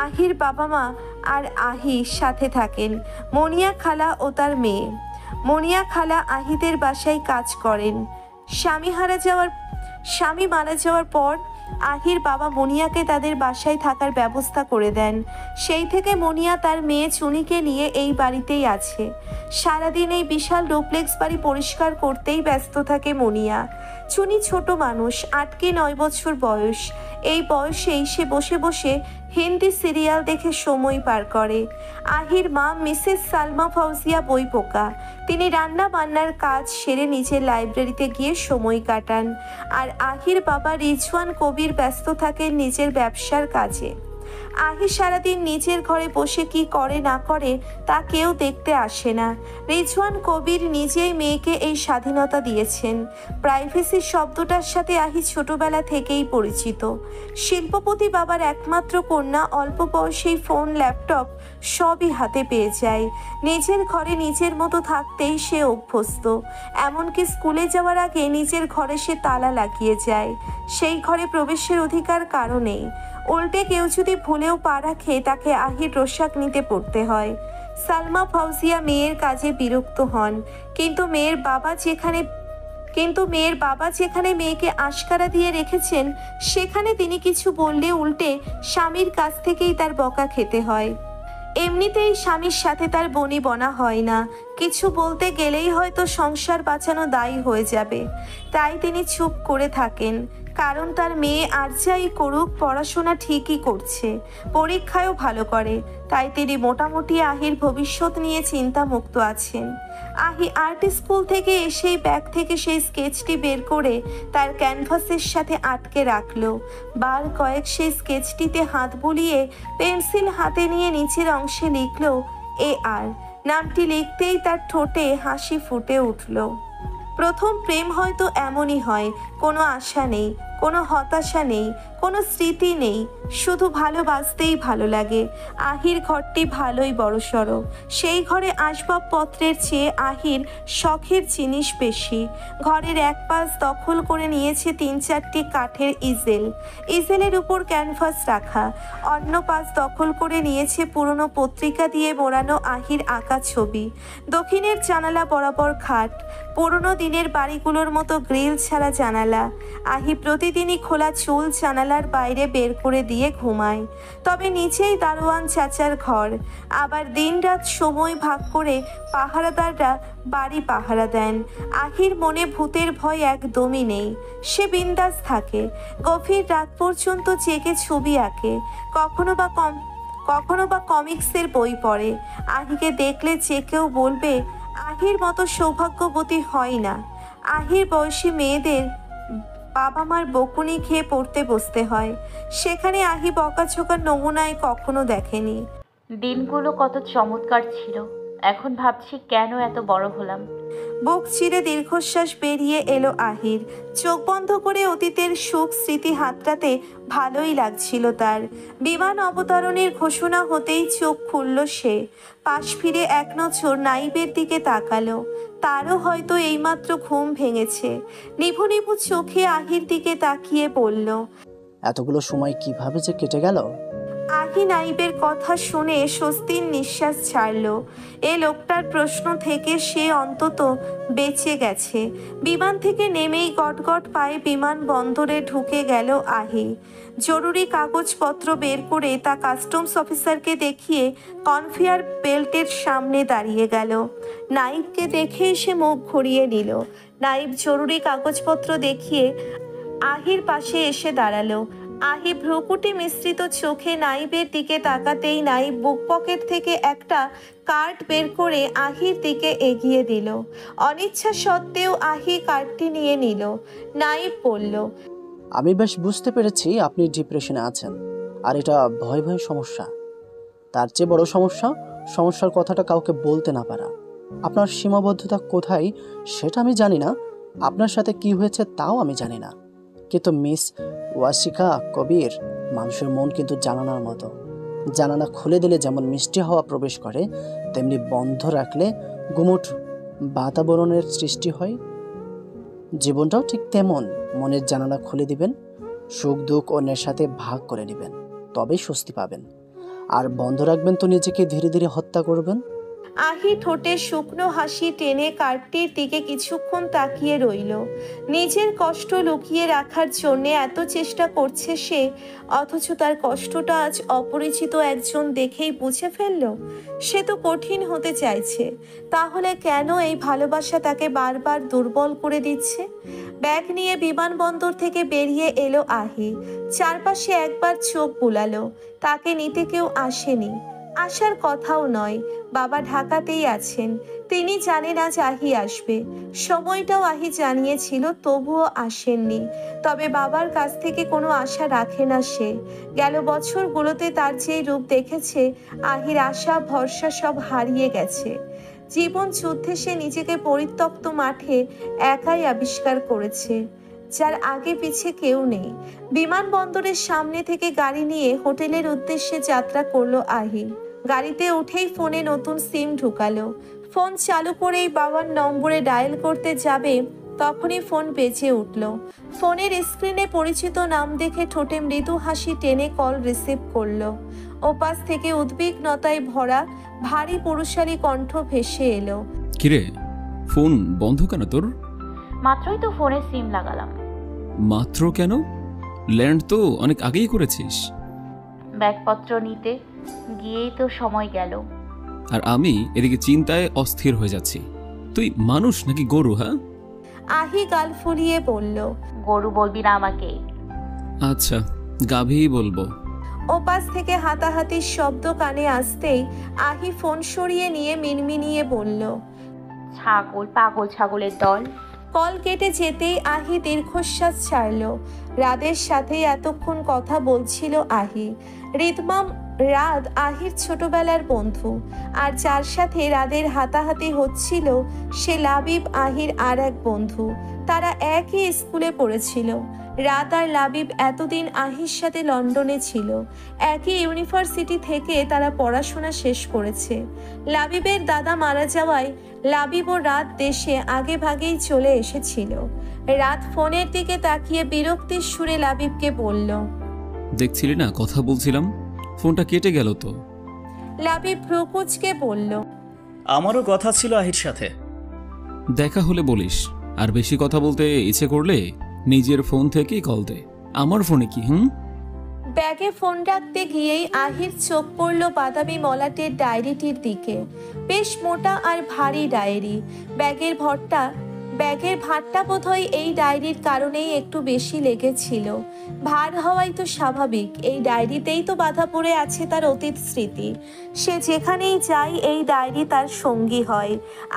[SPEAKER 1] আহির বাবা মা আর আহি সাথে থাকেন মনিয়া খালা ও তার মেয়ে। মনিয়া খালা আহিদের বাসায় কাজ করেন। স্বামী মারা যাওয়ার পর আহির বাবা মনিয়াকে তাদের বাসায় থাকার ব্যবস্থা করে দেন। সেই থেকে মনিয়া তার মেয়ে চুনিকে নিয়ে এই বাড়িতেই আছে। সারাদিন এই বিশাল ডুপ্লেক্স বাড়ি পরিষ্কার করতেই ব্যস্ত থাকে মনিয়া। চুনি ছোট মানুষ, 8 কি 9 বছর বয়স। এই বয়সেই সে বসে বসে হিন্দি সিরিয়াল দেখে সময় পার করে। আহির মা মিসেস সালমা ফাউজিয়া বই পোকা। তিনি রান্না বান্নার কাজ সেরে নিজের লাইব্রেরিতে গিয়ে সময় কাটান। আর আহির বাবা রিজওয়ান কবির ব্যস্ত থাকেন নিজের ব্যবসার কাজে। আহি সারাদিন নিজের ঘরে বসে কি করে না করে তা কেউ দেখতে আসে না। রিজওয়ান কবির নিজেই মেয়েকে এই স্বাধীনতা দিয়েছেন। প্রাইভেসি শব্দটার সাথে আহি ছোটবেলা থেকেই পরিচিত। শিল্পপতি বাবার একমাত্র কন্যা অল্প বয়সেই ফোন, ল্যাপটপ সবই হাতে পেয়ে যায়। নিজের ঘরে নিজের মতো থাকতেই সে অভ্যস্ত। এমনকি স্কুলে যাওয়ার আগে নিজের ঘরে সে তালা লাগিয়ে যায়। সেই ঘরে প্রবেশের অধিকার কারো নেই। উল্টে কেউ যদি ভুলেও পা রাখে তাকে আহির রোশাক নিতে পড়তে হয়। সালমা ফাউজিয়া মেয়ের কাজে বিরক্ত হন, কিন্তু মেয়ের বাবা যেখানে মেয়েকে আশকারা দিয়ে রেখেছেন সেখানে তিনি কিছু বললে উল্টে স্বামীর কাছ থেকেই তার বকা খেতে হয়। এমনিতেই স্বামীর সাথে তার বনিবনা হয় না, কিছু বলতে গেলেই হয়তো সংসার বাঁচানো দায়ী হয়ে যাবে। তাই তিনি চুপ করে থাকেন, কারণ তার মেয়ে আর যাই করুক পড়াশোনা ঠিকই করছে, পরীক্ষায়ও ভালো করে। তাই তিনি মোটামুটি আহির ভবিষ্যৎ নিয়ে চিন্তামুক্ত আছেন। আহি আর্ট স্কুল থেকে এসেই ব্যাগ থেকে সেই স্কেচটি বের করে তার ক্যানভাসের সাথে আটকে রাখলো। বার কয়েক সেই স্কেচটিতে হাত বুলিয়ে পেন্সিল হাতে নিয়ে নিচের অংশে লিখলো AR। নামটি লিখতেই তার ঠোঁটে হাসি ফুটে উঠল। প্রথম প্রেম হয়তো এমনই হয়, কোনো আশা নেই, কোনো হতাশা নেই, কোনো স্মৃতি নেই, শুধু ভালোবাসতেই ভালো লাগে। আহির ঘরটি ভালোই বড়সড়। সেই ঘরে আসবাবপত্রের চেয়ে আহির শখের জিনিস বেশি। ঘরের এক পাশ দখল করে নিয়েছে 3-4টি কাঠের ইজেলের উপর ক্যানভাস রাখা। অন্য পাশ দখল করে নিয়েছে পুরনো পত্রিকা দিয়ে মোড়ানো আহির আঁকা ছবি। দক্ষিণের জানালা বরাবর খাট, পুরনো দিনের বাড়িগুলোর মতো গ্রিল ছাড়া জানালা। আহি প্রতিদিনই খোলা চুল জানালার বাইরে বের করে দিয়ে ঘুমায়। তবে নিচেই দারোয়ান চাচার ঘর। আবার দিনরাত সময় ভাগ করে পাহারাদাররা বাড়ি পাহারা দেন। আহির মনে ভূতের ভয় একদমই নেই। সে বিন্দাস থাকে। গভীর রাত পর্যন্ত জেগে ছবি আঁকে, কখনো বা কমিক্সের বই পড়ে। আহিকে দেখলে যে কেউ বলবে আহির মতো সৌভাগ্যবতী হয় না। আহির বয়সী মেয়েদের বাবা মার বকুনি খেয়ে পড়তে বসতে হয়, সেখানে আহি বকাঝোকার নমুনায় কখনো দেখেনি।
[SPEAKER 3] দিনগুলো কত চমৎকার ছিল, এখন ভাবছি কেন এত বড় হলাম।
[SPEAKER 1] বুক চিরে দীর্ঘশ্বাস বেরিয়ে এলো আহির। চোখ বন্ধ করে অতীতের সুখ স্মৃতি হাতড়াতে ভালোই লাগছিল তার। বিমান অবতরণের ঘোষণা হতেই চোখ খুলল সে। পাশ ফিরে এক নজর নাইবের দিকে তাকালো। তারও হয়তো এইমাত্র ঘুম ভেঙেছে। নিভু নিভু চোখে আহির দিকে তাকিয়ে বলল,
[SPEAKER 2] এতগুলো সময় কিভাবে যে কেটে গেল।
[SPEAKER 1] আহি নাইবের কথা শুনে স্বস্তির নিঃশ্বাস ছাড়ল। এ লোকটার প্রশ্ন থেকে সে অন্তত বেঁচে গেছে। বিমান থেকে নেমেই গটগট পায়ে বিমানবন্দরে ঢুকে গেল আহি। জরুরি কাগজপত্র বের করে তা কাস্টমস অফিসারকে দেখিয়ে কনভেয়ার বেল্টের সামনে দাঁড়িয়ে গেল। নাইবকে দেখে সে মুখ ঘুরিয়ে নিল। নাইব জরুরি কাগজপত্র দেখিয়ে আহির পাশে এসে দাঁড়ালো। আহি ভ্রুকুটি মিশ্রিত চোখে নাইবের দিকে তাকাতেই নাইব বুক পকেট থেকে একটা কার্ড বের করে আহির দিকে এগিয়ে দিল। অনিচ্ছা সত্ত্বেও আহি কার্ডটি নিয়ে নিল। নাইব বলল,
[SPEAKER 2] আমি বেশ বুঝতে পেরেছি আপনি ডিপ্রেশনে আছেন, আর এটা ভয় ভয় সমস্যা। তার চেয়ে বড় সমস্যার কথাটা কাউকে বলতে না পারা। আপনার সীমাবদ্ধতা কোথায় সেটা আমি জানি না, আপনার সাথে কি হয়েছে তাও আমি জানি না, কিন্তু মিস ওয়াসিকা কবির, মানুষের মন কিন্তু জানানার মতো। জানানা খুলে দিলে যেমন মিষ্টি হাওয়া প্রবেশ করে, তেমনি বন্ধ রাখলে গুমোট বাতাবরণের সৃষ্টি হয়। জীবনটাও ঠিক তেমন। মনের জানালা খুলে দিবেন, সুখ দুঃখ অন্যের সাথে ভাগ করে নেবেন, তবেই স্বস্তি পাবেন। আর বন্ধ রাখবেন তো নিজেকে ধীরে ধীরে হত্যা করবেন।
[SPEAKER 1] আহি ঠোঁটে শুকনো হাসি টেনে কার্ডটির দিকে কিছুক্ষণ তাকিয়ে রইল। নিজের কষ্ট লুকিয়ে রাখার জন্যে এত চেষ্টা করছে সে, অথচ তার কষ্টটা আজ অপরিচিত একজন দেখেই বুঝে ফেলল। সে তো কঠিন হতে চাইছে, তাহলে কেন এই ভালোবাসা তাকে বারবার দুর্বল করে দিচ্ছে? ব্যাগ নিয়ে বিমানবন্দর থেকে বেরিয়ে এলো আহি। চারপাশে একবার চোখ বুলালো, তাকে নিতে কেউ আসেনি, আসার কথাও নয়। বাবা ঢাকাতেই আছেন, তিনি জানেন আজ আহি আসবে। সময়টাও আহি জানিয়েছিল, তবুও আসেননি। তবে বাবার কাছ থেকে কোনো আশা রাখে না সে। গেল বছরগুলোতে তার যেই রূপ দেখেছে, আহির আশা ভরসা সব হারিয়ে গেছে। জীবন যুদ্ধে সে নিজেকে পরিত্যক্ত মাঠে একাই আবিষ্কার করেছে, যার আগে পিছে কেউ নেই। বিমানবন্দরের সামনে থেকে গাড়ি নিয়ে হোটেলের উদ্দেশ্যে যাত্রা করলো আহি। গাড়িতে উঠেই ফোনে নতুন সিম ঢুকালো। ফোন চালু করেই বাবার নম্বরে ডায়াল করতে যাবে, তখনই ফোন বেজে উঠল। ফোনের স্ক্রিনে পরিচিত নাম দেখে ঠোঁটে মৃদু হাসি টেনে কল রিসিভ করলো। ওপাশ থেকে উদ্বিগ্নতায় ভরা ভারী পুরুষালী কণ্ঠ ভেসে এলো,
[SPEAKER 6] কিরে, ফোন বন্ধ কেন তোর?
[SPEAKER 3] মাত্রই তো ফোনে সিম লাগালাম।
[SPEAKER 6] মাত্র কেন? ল্যান্ড তো অনেক আগেই করেছিস।
[SPEAKER 3] ব্যাগপত্র নিতে গিয়েই তো সময় গেল।
[SPEAKER 6] আর আমি এদিকে চিন্তায় অস্থির হয়ে যাচ্ছি। তুই মানুষ নাকি গরু? হ্যাঁ,
[SPEAKER 1] আহি গাল ফুলিয়ে বলল।
[SPEAKER 3] গরু বলবি না আমাকে।
[SPEAKER 6] আচ্ছা, গাভীই বলবো।
[SPEAKER 1] ওপাশ থেকে হাতাহাতির শব্দ কানে আসতেই আহি ফোন সরিয়ে নিয়ে মিনমিনিয়ে বলল,
[SPEAKER 3] ছাগল, পাগল ছাগলের দল।
[SPEAKER 1] কল কেটে যেতেই আহি দীর্ঘশ্বাস ছাড়ল। রাদের সাথে এতক্ষণ কথা বলছিল আহি। রিতমাম রাদ আহির ছোটবেলার বন্ধু, আর যার সাথে রাদের হাতাহাতি হচ্ছিল সে লাবিব, আহির আর এক বন্ধু। তারা একই স্কুলে পড়েছিল। রাত আর লাবিব এতদিন আহির সাথে লন্ডনে ছিল। একই ইউনিভার্সিটি থেকে তারা পড়াশোনা শেষ করেছে। লাবিবের দাদা মারা যাওয়ায় লাবিব ও রাত দেশে আগে ভাগেই চলে এসেছিল। রাত ফোনের দিকে তাকিয়ে বিরক্তির সুরে লাবিবকে বলল,
[SPEAKER 6] দেখছিলি না কথা বলছিলাম, ফোনটা কেটে গেল তো।
[SPEAKER 1] লাবিব ভ্রুকুচকে বলল,
[SPEAKER 7] আমারও কথা ছিল আহির সাথে।
[SPEAKER 6] দেখা হলে বলিস, আর বেশি কথা বলতে ইচ্ছে করলে নিজের ফোন থেকেই কল দে। আমার ফোনে কি?
[SPEAKER 1] ব্যাগে ফোন রাখতে গিয়েই আহির চোখ পড়ল বাদামি মলাটের ডায়েরিটির দিকে। বেশ মোটা আর ভারী ডায়েরি। ব্যাগের ভারটা বোধহয় এই ডায়েরির কারণেই একটু বেশি লেগেছিল। ভার হওয়াই তো স্বাভাবিক, এই ডায়েরিতেই তো বাঁধা পড়ে আছে তার অতীত স্মৃতি। সে যেখানেই যায় এই ডায়েরি তার সঙ্গী হয়।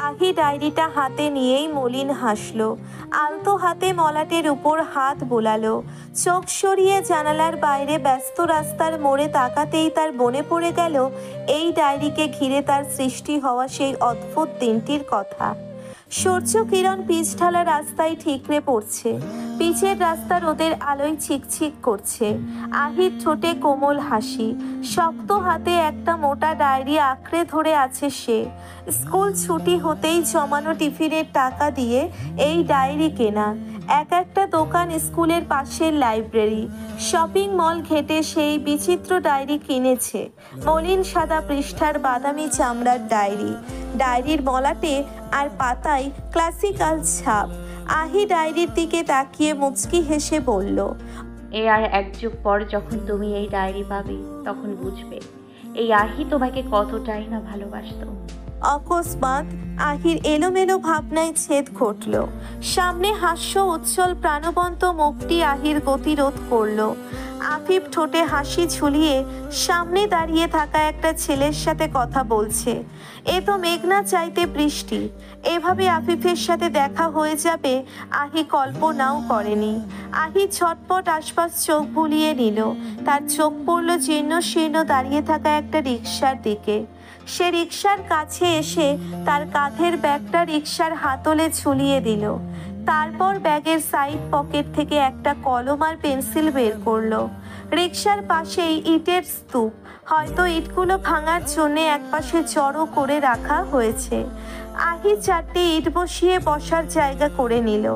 [SPEAKER 1] আহি ডায়েরিটা হাতে নিয়েই মলিন হাসল। আলতো হাতে মলাটের উপর হাত বোলালো। চোখ সরিয়ে জানালার বাইরে ব্যস্ত রাস্তার মোড়ে তাকাতেই তার মনে পড়ে গেল এই ডায়েরিকে ঘিরে তার সৃষ্টি হওয়া সেই অদ্ভুত দিনটির কথা। সূর্য কিরণ পিচ ঢালা রাস্তায় ঠিকরে পড়ছে। পিচের রাস্তা রোদের আলোয় ছিকছিক করছে। আহির ঠোঁটে কোমল হাসি। শক্ত হাতে একটা মোটা ডায়েরি আঁকড়ে ধরে আছে সে। স্কুল ছুটি হতেই জমানো টিফিনের টাকা দিয়ে এই ডায়েরি কেনা। এক একটা দোকান, স্কুলের পাশের লাইব্রেরি, শপিং মল ঘেটে সেই বিচিত্র ডায়েরি কিনেছে। মলিন সাদা পৃষ্ঠার বাদামি চামড়ার ডায়েরি। ডায়েরির মলাটে আর পাতায় ক্লাসিক্যাল ছাপ। আহি ডায়েরির দিকে তাকিয়ে মুচকি হেসে বলল,
[SPEAKER 3] এ আর এক যুগ পর যখন তুমি এই ডায়েরি পাবে তখন বুঝবে এই আহি তোমাকে কতটাই না ভালোবাসতো।
[SPEAKER 1] অকস্মাৎ আহির এলোমেলো ভাবনায় ছেদ ঘটল। সামনে হাস্য উজ্জ্বল প্রাণবন্ত মুখটি আহির গতিরোধ করল। আফিফ ঠোঁটে হাসি ঝুলিয়ে সামনে দাঁড়িয়ে থাকা একটা ছেলের সাথে কথা বলছে। এ তো মেঘনা চাইতে বৃষ্টি। এভাবে আফিফের সাথে দেখা হয়ে যাবে আহি কল্পনাও করেনি। আহি ছটপট আশপাশ চোখ বুলিয়ে নিল। তার চোখ পড়ল জীর্ণ শীর্ণ দাঁড়িয়ে থাকা একটা রিকশার দিকে। সে রিকশার কাছে এসে তার কাঁধের ব্যাগটা রিকশার হাতলে ঝুলিয়ে দিল। তারপর ব্যাগের সাইড পকেট থেকে একটা কলম আর পেন্সিল বের করলো। রিকশার পাশেই ইটের স্তূপ, হয়তো ইটগুলো ভাঙার জন্যে একপাশে জড়ো করে রাখা হয়েছে। আহি 4টে ইট বসিয়ে বসার জায়গা করে নিল।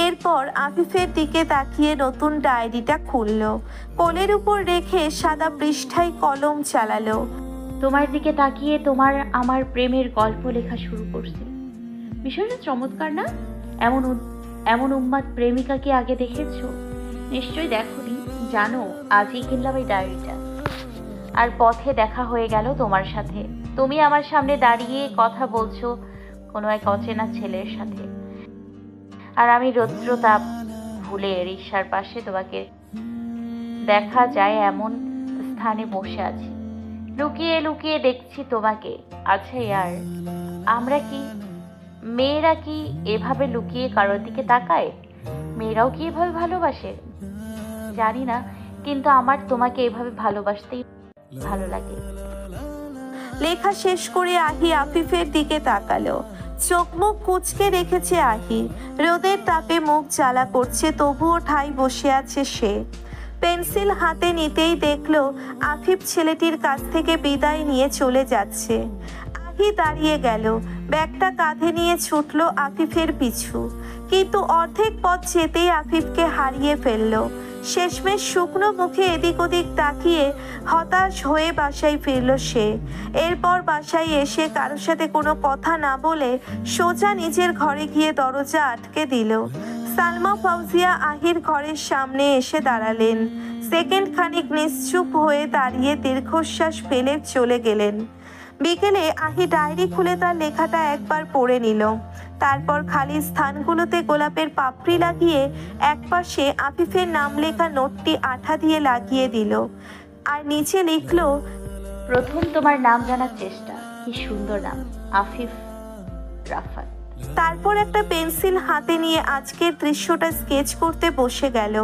[SPEAKER 1] এরপর আফিফের দিকে তাকিয়ে নতুন ডায়েরিটা খুলল। কোলের উপর রেখে সাদা পৃষ্ঠায় কলম চালালো।
[SPEAKER 3] তোমার দিকে তাকিয়ে তোমার আমার প্রেমের গল্প লেখা শুরু করছি। বিষয়টা চমৎকার না? এমন উন্মাদ প্রেমিকা কি আগে দেখেছো? নিশ্চয়ই দেখোনি। জানো, আজই কিনলাম এই ডায়েরিটা। আর পথে দেখা হয়ে গেল তোমার সাথে। তুমি আমার সামনে দাঁড়িয়ে কথা বলছো কোনো এক অচেনা ছেলের সাথে, আর আমি রৌদ্রতাপ ভুলে রিকশার পাশে তোমাকে দেখা যায় এমন স্থানে বসে আছি। লুকিয়ে লুকিয়ে দেখছি তোমাকে। আচ্ছা ইয়ার, মেয়েরা কি এভাবে লুকিয়ে কারোর দিকে তাকায়? মেয়েরাও কি এভাবে ভালোবাসে জানি না, কিন্তু আমার তোমাকে এভাবে ভালোবাসতেই ভালো লাগে।
[SPEAKER 1] লেখা শেষ করে আহি আফিফের দিকে তাকালো। চোখ মুখ কুঁচকে রেখেছে আহি। রোদের তাপে মুখ জ্বালা করছে, তবুও ঠাই বসে আছে সে। পেন্সিল হাতে নিতেই দেখলো আফিফ ছেলেটির কাছ থেকে বিদায় নিয়ে চলে যাচ্ছে। আহি দাঁড়িয়ে গেল, ব্যাগটা কাঁধে নিয়ে ছুটলো আফিফের পিছু। কিন্তু অর্ধেক পথ যেতেই আফিফকে হারিয়ে ফেললো। শেষমেশ শুকনো মুখে এদিক ওদিক তাকিয়ে হতাশ হয়ে বাসায় ফিরল সে। এরপর বাসায় এসে কারোর সাথে কোনো কথা না বলে সোজা নিজের ঘরে গিয়ে দরজা আটকে দিল। সালমা ফাউজিয়া আহির ঘরের সামনে এসে দাঁড়ালেন। সেকেন্ড খানিক নিশ্চুপ হয়ে দাঁড়িয়ে দীর্ঘশ্বাস ফেলে চলে গেলেন। বিকেলে আহি ডায়েরি খুলে তার লেখাটা একবার পড়ে নিল। তারপর খালি স্থানগুলোতে গোলাপের পাপড়ি লাগিয়ে একপাশে আফিফের নাম লেখা নোটটি আঠা দিয়ে লাগিয়ে দিল। আর নিচে লিখল,
[SPEAKER 3] প্রথম তোমার নাম জানার চেষ্টা। কি সুন্দর নাম, আফিফ রাফাত।
[SPEAKER 1] তারপর একটা পেন্সিল হাতে নিয়ে আজকের দৃশ্যটা স্কেচ করতে বসে গেল।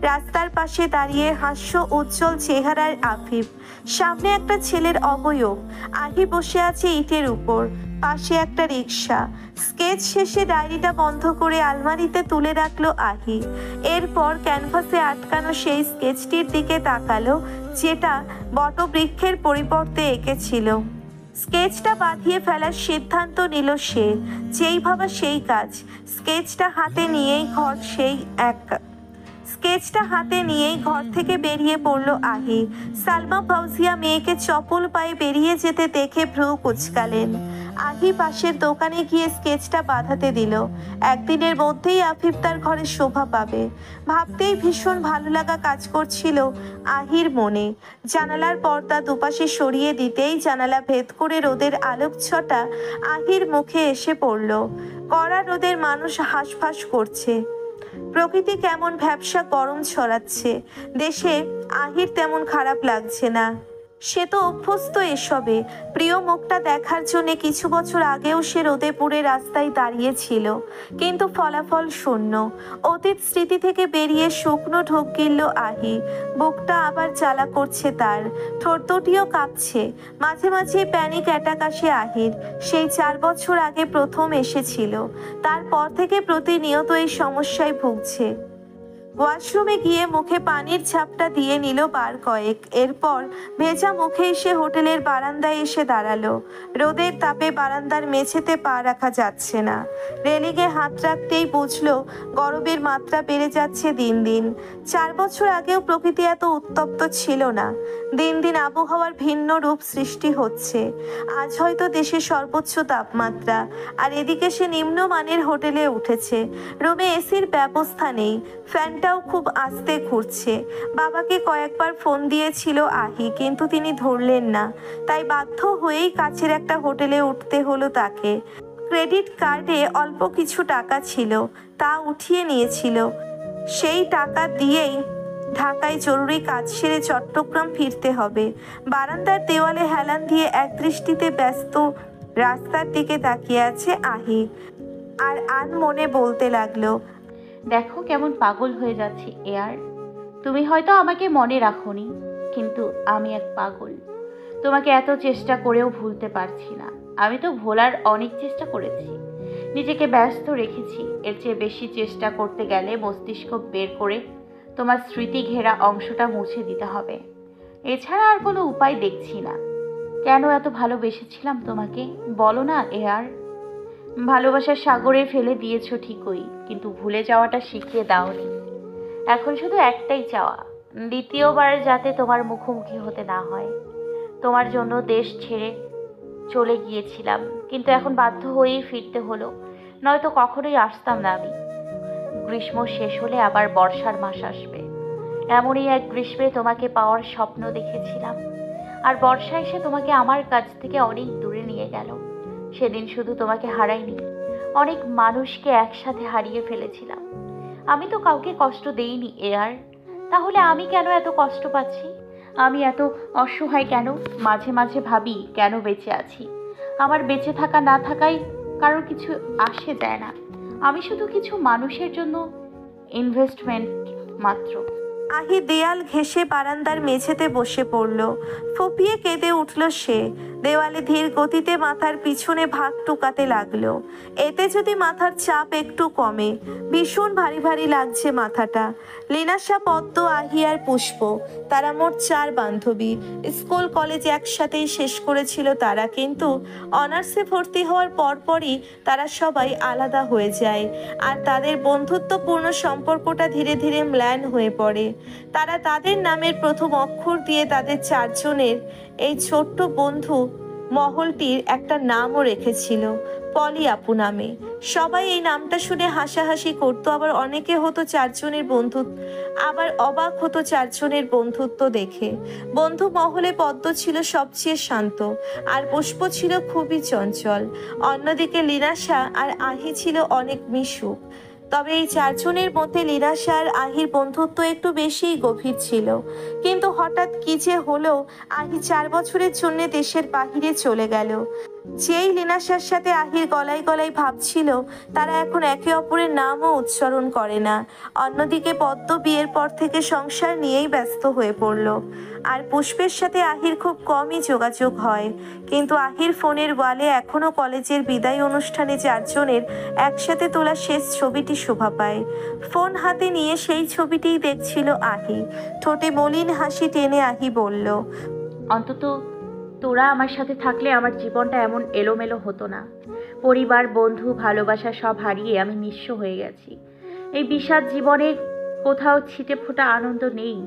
[SPEAKER 1] রাস্তার পাশে দাঁড়িয়ে হাস্য উজ্জ্বল চেহারার আফিফ, সামনে একটা ছেলের অবয়ব। আহি বসে আছে ইটের উপর, পাশে একটা রিকশা। স্কেচ শেষে ডায়েরিটা বন্ধ করে আলমারিতে তুলে রাখলো আহি। এরপর ক্যানভাসে আটকানো সেই স্কেচটির দিকে তাকালো, যেটা বটবৃক্ষের পরিবর্তে এঁকেছিল। স্কেচটা বাঁধিয়ে ফেলার সিদ্ধান্ত নিল সে। যেই ভাবা সেই কাজ। স্কেচটা হাতে নিয়েই ঘর থেকে বেরিয়ে পড়ল আহি। সালমা ফাউজিয়া মেয়েকে চপল পায়ে বেরিয়ে যেতে দেখে ভ্রু কুঁচকালেন। আহি পাশের দোকানে গিয়ে স্কেচটা বাঁধাতে দিল। একদিনের মধ্যেই আফিফ তার ঘরে শোভা পাবে। ভাবতেই ভীষণ ভালো লাগা কাজ করছিল আহির মনে। জানালার পর্দা দুপাশে সরিয়ে দিতেই জানালা ভেদ করে রোদের আলোকছটা আহির মুখে এসে পড়ল। কড়া রোদের মানুষ হাঁসফাঁস করছে। প্রকৃতি কেমন ভ্যাপসা গরম ছড়াচ্ছে। দেশে আহির তেমন খারাপ লাগছে না। সে তো অভ্যস্ত এসবে। প্রিয় মুখটা দেখার জন্য কিছু বছর আগেও সে রোদে পুড়ে রাস্তায় দাঁড়িয়েছিল, কিন্তু ফলাফল শূন্য। অতীত স্মৃতি থেকে বেরিয়ে শুকনো ঢোক গিলল আহি। বুকটা আবার জ্বালা করছে তার, ঠোঁট দুটিও কাঁপছে। মাঝে মাঝে প্যানিক অ্যাটাক আসে আহির। সেই 4 বছর আগে প্রথম এসেছিল, তারপর থেকে প্রতিনিয়ত এই সমস্যায় ভুগছে। ওয়াশরুমে গিয়ে মুখে পানির ঝাপটা দিয়ে নিল বার কয়েক। এরপর ভেজা মুখে এসে হোটেলের বারান্দায় এসে দাঁড়ালো। রোদের তাপে বারান্দার মেঝেতে পা রাখা যাচ্ছে না। রেলিংয়ে হাত রাখতেই বুঝলো গরমের মাত্রা বেড়ে যাচ্ছে দিন দিন। 4 বছর আগেও প্রকৃতি এত উত্তপ্ত ছিল না। দিন দিন আবহাওয়ার ভিন্ন রূপ সৃষ্টি হচ্ছে। আজ হয়তো দেশের সর্বোচ্চ তাপমাত্রা। আর এদিকে সে নিম্নমানের হোটেলে উঠেছে। রুমে এসির ব্যবস্থা নেই, ফ্যানটাও খুব আস্তে ঘুরছে। বাবাকে কয়েকবার ফোন দিয়েছিল আহি, কিন্তু তিনি ধরলেন না। তাই বাধ্য হয়েই কাছের একটা হোটেলে উঠতে হলো তাকে। ক্রেডিট কার্ডে অল্প কিছু টাকা ছিল, তা উঠিয়ে নিয়েছিল। সেই টাকা দিয়েই ঢাকায় জরুরি কাজ সেরে চট্টগ্রাম ফিরতে হবে। বারান্দার দেওয়ালে হেলান দিয়ে একদৃষ্টিতে ব্যস্ত রাস্তার দিকে তাকিয়ে আছে আহি, আর মনে বলতে লাগলো,
[SPEAKER 3] দেখো কেমন পাগল হয়ে যাচ্ছি এয়ার। তুমি হয়তো আমাকে মনে রাখোনি, কিন্তু আমি এক পাগল। তোমাকে এত চেষ্টা করেও ভুলতে পারছি না। আমি তো ভোলার অনেক চেষ্টা করেছি, নিজেকে ব্যস্ত রেখেছি। এর চেয়ে বেশি চেষ্টা করতে গেলে মস্তিষ্ক বের করে তোমার স্মৃতি ঘেরা অংশটা মুছে দিতে হবে। এছাড়া আর কোনো উপায় দেখছি না। কেন এত ভালোবেসেছিলাম তোমাকে বলো না এয়ার। ভালোবাসার সাগরে ফেলে দিয়েছো ঠিকই, কিন্তু ভুলে যাওয়াটা শিখিয়ে দাওনি। এখন শুধু একটাই চাওয়া, দ্বিতীয়বার যাতে তোমার মুখোমুখি হতে না হয়। তোমার জন্য দেশ ছেড়ে চলে গিয়েছিলাম, কিন্তু এখন বাধ্য হয়েই ফিরতে হলো, নয়তো কখনোই আসতাম না আমি। গ্রীষ্ম শেষ হলে আবার বর্ষার মাস আসবে। এমনই এক গ্রীষ্মে তোমাকে পাওয়ার স্বপ্ন দেখেছিলাম, আর বর্ষা এসে তোমাকে আমার কাছ থেকে অনেক দূরে নিয়ে গেল। সেদিন শুধু তোমাকে হারাইনি, অনেক মানুষকে একসাথে হারিয়ে ফেলেছিলাম। আমি তো কাউকে কষ্ট দেইনি এয়ার, তাহলে আমি কেন এত কষ্ট পাচ্ছি? আমি এত অসহায় কেন? মাঝে মাঝে ভাবি কেন বেঁচে আছি। আমার বেঁচে থাকা না থাকায় কারোর কিছু আসে যায় না। আমি শুধু কিছু মানুষের জন্য ইনভেস্টমেন্ট মাত্র।
[SPEAKER 1] আহি দেয়াল ঘেঁষে বারান্দার মেঝেতে বসে পড়ল। ফুপিয়ে কেঁদে উঠল সে। দেওয়ালে ধীর গতিতে মাথার পিছনে ভাগ টুকাতে লাগলো। এতে যদি মাথার চাপ একটু কমে। ভীষণ ভারী ভারী লাগছে মাথাটা। লিনাশা, পদ্ম, আহি আর পুষ্প, তারা মোট 4 বান্ধবী। স্কুল কলেজ একসাথেই শেষ করেছিল তারা, কিন্তু অনার্সে ভর্তি হওয়ার পরপরই তারা সবাই আলাদা হয়ে যায়, আর তাদের বন্ধুত্বপূর্ণ সম্পর্কটা ধীরে ধীরে ম্লান হয়ে পড়ে। তারা তাদের নামের প্রথম অক্ষর দিয়ে তাদের 4 জনের এই ছোট্ট বন্ধু মহলটির একটা নামও রেখেছিল, পলি আপু নামে। সবাই এই নামটা শুনে হাসাহাসি করতো, আবার অনেকে হতো 4 জনের বন্ধু, আবার অবাক হতো 4 জনের বন্ধুত্ব দেখে। বন্ধু মহলে পদ্ম ছিল সবচেয়ে শান্ত, আর পুষ্প ছিল খুবই চঞ্চল। অন্যদিকে লিনাশা আর আহি ছিল অনেক মিশুক। তবে এই 4 জনের মধ্যে লিনাশা আর আহির বন্ধুত্ব একটু বেশিই গভীর ছিল। কিন্তু হঠাৎ কি যে হলো, আহি 4 বছরের জন্য দেশের বাহিরে চলে গেল। যেই লিনাশার সাথে আহির গলায় গলায় ভাবছিল, তারা এখন একে অপরের নামও উচ্চারণ করে না। অন্যদিকে পদ্ম বিয়ের পর থেকে সংসার নিয়েই ব্যস্ত হয়ে পড়ল, আর পুষ্পের সাথে আহির খুব কমই যোগাযোগ হয়। কিন্তু আহির ফোনের ওয়ালে এখনো কলেজের বিদায় অনুষ্ঠানে 4 জনের একসাথে তোলা শেষ ছবিটি শোভা পায়। ফোন হাতে নিয়ে সেই ছবিটিই দেখছিল আহি। ঠোঁটে মলিন হাসি টেনে আহি বলল,
[SPEAKER 3] অন্তত তোরা আমার সাথে থাকলে আমার জীবনটা এমন এলোমেলো হতো না। পরিবার, বন্ধু, ভালোবাসা সব হারিয়ে আমি নিঃস্ব হয়ে গেছি। এই বিষাদ জীবনে কোথাও ছিটে ফোটা আনন্দ নেই।